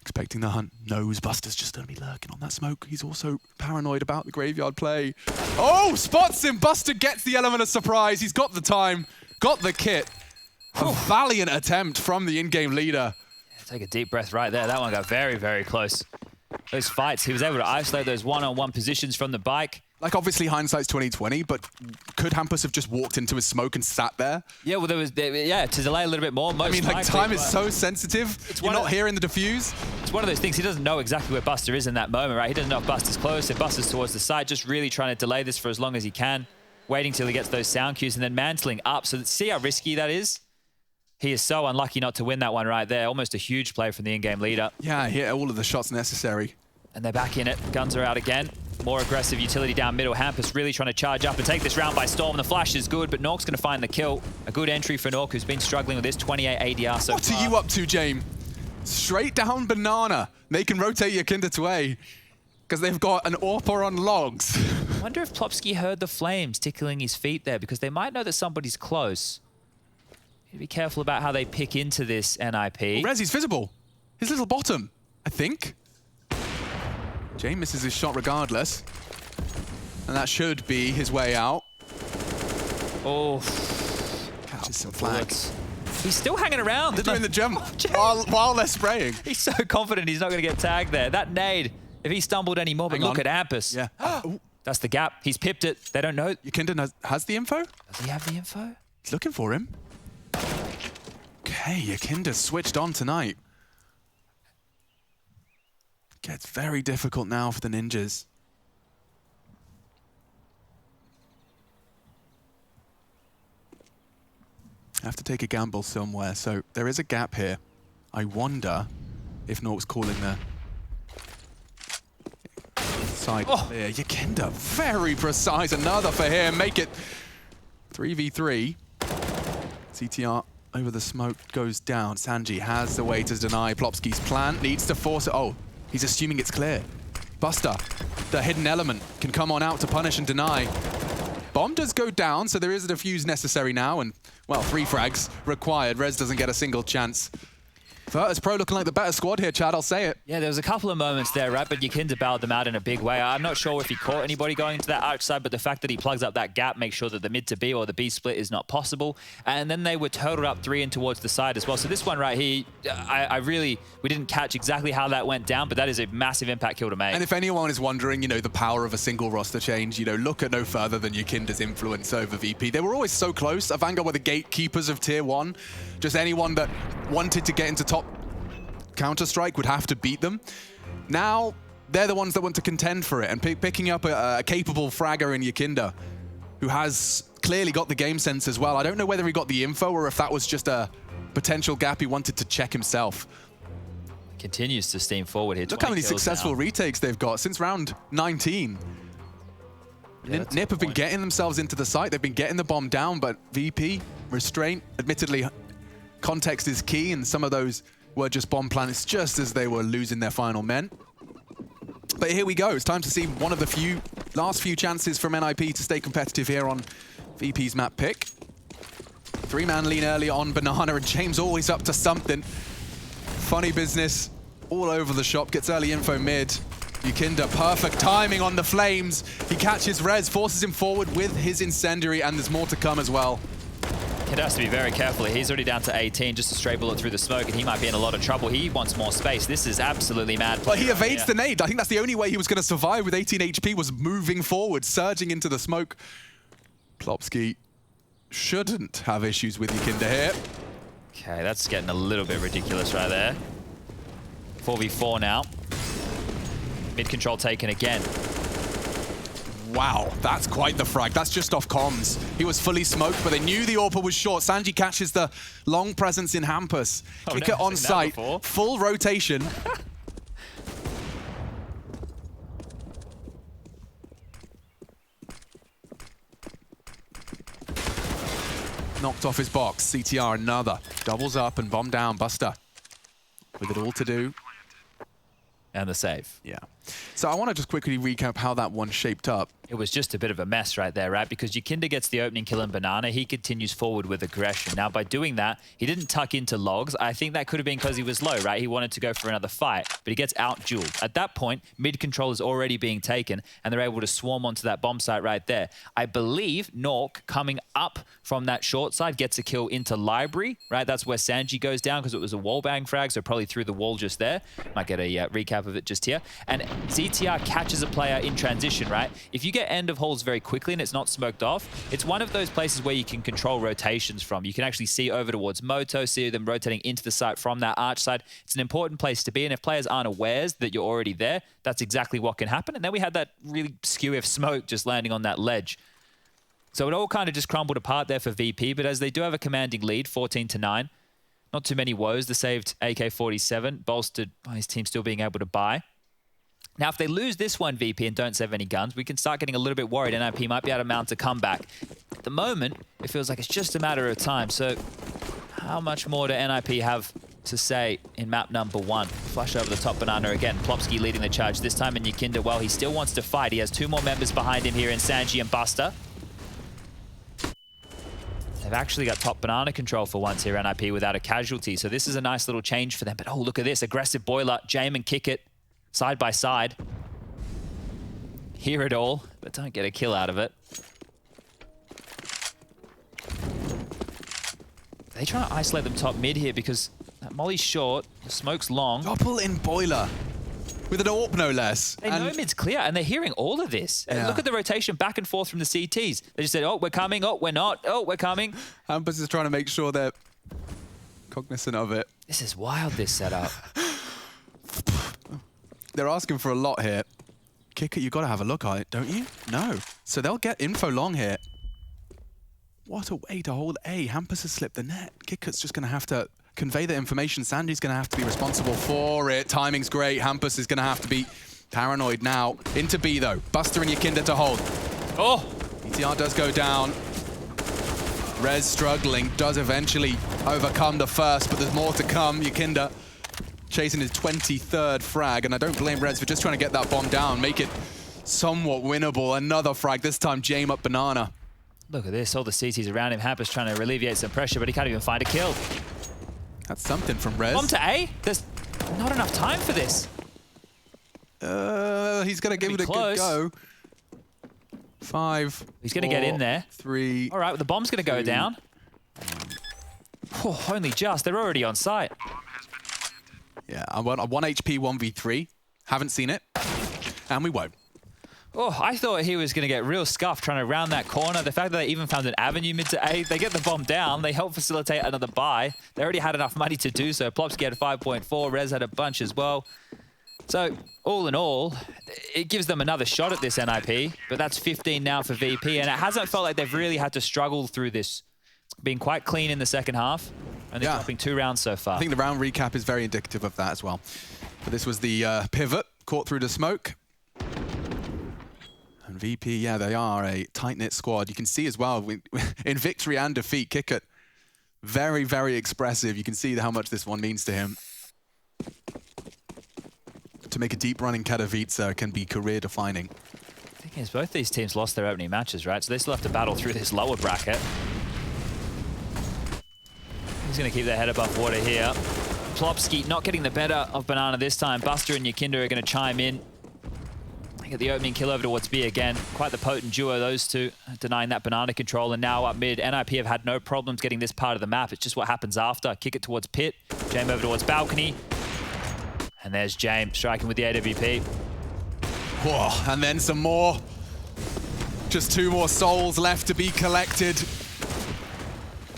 Expecting the hunt. Knows Buster's just going to be lurking on that smoke. He's also paranoid about the graveyard play. Oh! Spots him! Buster gets the element of surprise. He's got the time. Got the kit. A valiant attempt from the in-game leader. Yeah, take a deep breath right there. That one got very, very close. Those fights, he was able to isolate those one-on-one positions from the bike. Like, obviously, hindsight's 20/20, but could Hampus have just walked into his smoke and sat there? Yeah, well, to delay a little bit more. I mean, like, time is so sensitive. You're not hearing the defuse. It's one of those things. He doesn't know exactly where Buster is in that moment, right? He doesn't know if Buster's close, if Buster's towards the side, just really trying to delay this for as long as he can, waiting till he gets those sound cues, and then mantling up. So see how risky that is? He is so unlucky not to win that one right there. Almost a huge play from the in-game leader. Yeah, hit all of the shots necessary. And they're back in it. Guns are out again. More aggressive utility down middle. Hampus really trying to charge up and take this round by storm. The flash is good, but Nork's going to find the kill. A good entry for Nork, who's been struggling with this 28 ADR so far. What are you up to, Jame? Straight down banana. They can rotate YEKINDAR to A, because they've got an AWPer on logs. I wonder if Plopski heard the flames tickling his feet there, because they might know that somebody's close. Be careful about how they pick into this NIP. Well, Rezi's visible. His little bottom, I think. Jame misses his shot regardless. And that should be his way out. Oh. Catches some flags. He's still hanging around. They're doing the jump while they're spraying. He's so confident he's not going to get tagged there. That nade, if he stumbled anymore, but look at Hampus. Yeah. That's the gap. He's pipped it. They don't know. YEKINDAR has the info? Does he have the info? He's looking for him. Okay, YEKINDAR switched on tonight. Gets very difficult now for the Ninjas. Have to take a gamble somewhere, so there is a gap here. I wonder if nawwk's calling the side clear. YEKINDAR, very precise. Another for him. Make it 3v3. CTR over the smoke goes down. SANJI has the way to deny Plopski's plan. Needs to force it. Oh, he's assuming it's clear. Buster, the hidden element, can come on out to punish and deny. Bomb does go down, so there is a defuse necessary now, and, well, 3 frags required. Rez doesn't get a single chance. Virtus.pro looking like the better squad here, Chad, I'll say it. Yeah, there was a couple of moments there, right? But YEKINDAR bailed them out in a big way. I'm not sure if he caught anybody going into that arch side, but the fact that he plugs up that gap makes sure that the mid to B or the B split is not possible. And then they were turtled up 3 in towards the side as well. So this one right here, we didn't catch exactly how that went down, but that is a massive impact kill to make. And if anyone is wondering, you know, the power of a single roster change, you know, look at no further than YEKINDAR's influence over VP. They were always so close. Vanguard were the gatekeepers of Tier 1. Just anyone that wanted to get into top Counter-Strike would have to beat them. Now, they're the ones that want to contend for it, and picking up a capable fragger in YEKINDAR, who has clearly got the game sense as well. I don't know whether he got the info or if that was just a potential gap he wanted to check himself. Continues to steam forward here. Look how many successful retakes they've got since round 19. Yeah, NIP have been getting themselves into the site. They've been getting the bomb down, but VP, restraint, admittedly, context is key, and some of those were just bomb planets just as they were losing their final men. But here we go. It's time to see one of the last few chances from NIP to stay competitive here on VP's map pick. 3-man lean early on Banana, and James always up to something. Funny business all over the shop. Gets early info mid. YEKINDAR, perfect timing on the flames. He catches Rez, forces him forward with his incendiary, and there's more to come as well. It has to be very careful. He's already down to 18, just a stray bullet through the smoke, and he might be in a lot of trouble. He wants more space. This is absolutely mad. But he evades the nade. I think that's the only way he was going to survive with 18 HP, was moving forward, surging into the smoke. Plopski shouldn't have issues with YEKINDAR here. Okay, that's getting a little bit ridiculous right there. 4v4 now. Mid control taken again. Wow, that's quite the frag. That's just off comms. He was fully smoked, but they knew the AWP was short. SANJI catches the long presence in hampus. qikert on site, full rotation. Knocked off his box. CTR another. Doubles up and bomb down. Buster with it all to do. And the save. Yeah. So I want to just quickly recap how that one shaped up. It was just a bit of a mess right there, right? Because YEKINDAR gets the opening kill in Banana. He continues forward with aggression. Now, by doing that, he didn't tuck into logs. I think that could have been because he was low, right? He wanted to go for another fight, but he gets out-dueled. At that point, mid control is already being taken, and they're able to swarm onto that bomb site right there. I believe nawwk, coming up from that short side, gets a kill into library, right? That's where SANJI goes down because it was a wallbang frag, so probably through the wall just there. Might get a recap of it just here. And ZTR catches a player in transition, right? If you get end of halls very quickly and it's not smoked off, it's one of those places where you can control rotations from. You can actually see over towards Moto, see them rotating into the site from that arch side. It's an important place to be, and if players aren't aware that you're already there, that's exactly what can happen. And then we had that really skew smoke just landing on that ledge. So it all kind of just crumbled apart there for VP, but as they do have a commanding lead, 14-9, not too many woes. The saved AK-47, bolstered by his team still being able to buy. Now, if they lose this one, VP, and don't save any guns, we can start getting a little bit worried. NIP might be able to mount a comeback. At the moment, it feels like it's just a matter of time. So how much more do NIP have to say in map number 1? Flash over the top Banana again. Plopski leading the charge, this time in YEKINDAR. Well, he still wants to fight. He has 2 more members behind him here in SANJI and Buster. They've actually got top Banana control for once here, NIP, without a casualty. So this is a nice little change for them. But oh, look at this. Aggressive boiler. Jame and qikert side by side. Hear it all, but don't get a kill out of it. They trying to isolate them top mid here because that molly's short, the smoke's long. Doppel in boiler with an AWP no less. They know mid's clear, and they're hearing all of this. Yeah. Look at the rotation back and forth from the CTs. They just said, oh, we're coming, oh, we're not, oh, we're coming. hampus is trying to make sure they're cognizant of it. This is wild, this setup. They're asking for a lot here. qikert, you got to have a look at it, don't you? No. So they'll get info long here. What a way to hold A. hampus has slipped the net. qikert's just going to have to convey the information. SANJI's going to have to be responsible for it. Timing's great. hampus is going to have to be paranoid now. Into B, though. Buster and YEKINDAR to hold. Oh! ETR does go down. Rez struggling, does eventually overcome the first, but there's more to come. YEKINDAR chasing his 23rd frag, and I don't blame Rez for just trying to get that bomb down, make it somewhat winnable. Another frag, this time jame up banana. Look at this, all the CTs around him. hampus trying to alleviate some pressure, but he can't even find a kill. That's something from Rez. Bomb to A? There's not enough time for this. He's going to give it a good go. 5. He's going to get in there. 3. All right, well, the bomb's going to go down. Oh, only just. They're already on site. Yeah, I want a 1 HP 1v3. Haven't seen it. And we won't. Oh, I thought he was going to get real scuffed trying to round that corner. The fact that they even found an avenue mid to A, they get the bomb down. They help facilitate another buy. They already had enough money to do so. Plopski had 5.4. Rez had a bunch as well. So, all in all, it gives them another shot at this NIP, but that's 15 now for VP, and it hasn't felt like they've really had to struggle through this. It's been quite clean in the second half, and they're dropping 2 rounds so far. I think the round recap is very indicative of that as well. But this was the pivot, caught through the smoke. And VP, yeah, they are a tight-knit squad. You can see as well, in victory and defeat, qikert, very, very expressive. You can see how much this one means to him. To make a deep run in Katowice can be career-defining. The thing is, both these teams lost their opening matches, right? So they still have to battle through this lower bracket. He's going to keep their head above water here. Plopski not getting the better of Banana this time. Buster and YEKINDAR are going to chime in. They get the opening kill over towards B again. Quite the potent duo, those two, denying that Banana control. And now up mid, NIP have had no problems getting this part of the map. It's just what happens after. Kick it towards pit. jame over towards balcony. And there's jame striking with the AWP. Whoa, and then some more. Just 2 more souls left to be collected.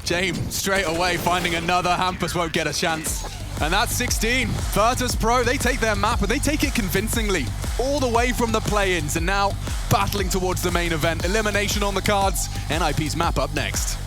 jame straight away finding another. hampus won't get a chance. And that's 16. Virtus.pro, they take their map and they take it convincingly. All the way from the play-ins and now battling towards the main event. Elimination on the cards. NIP's map up next.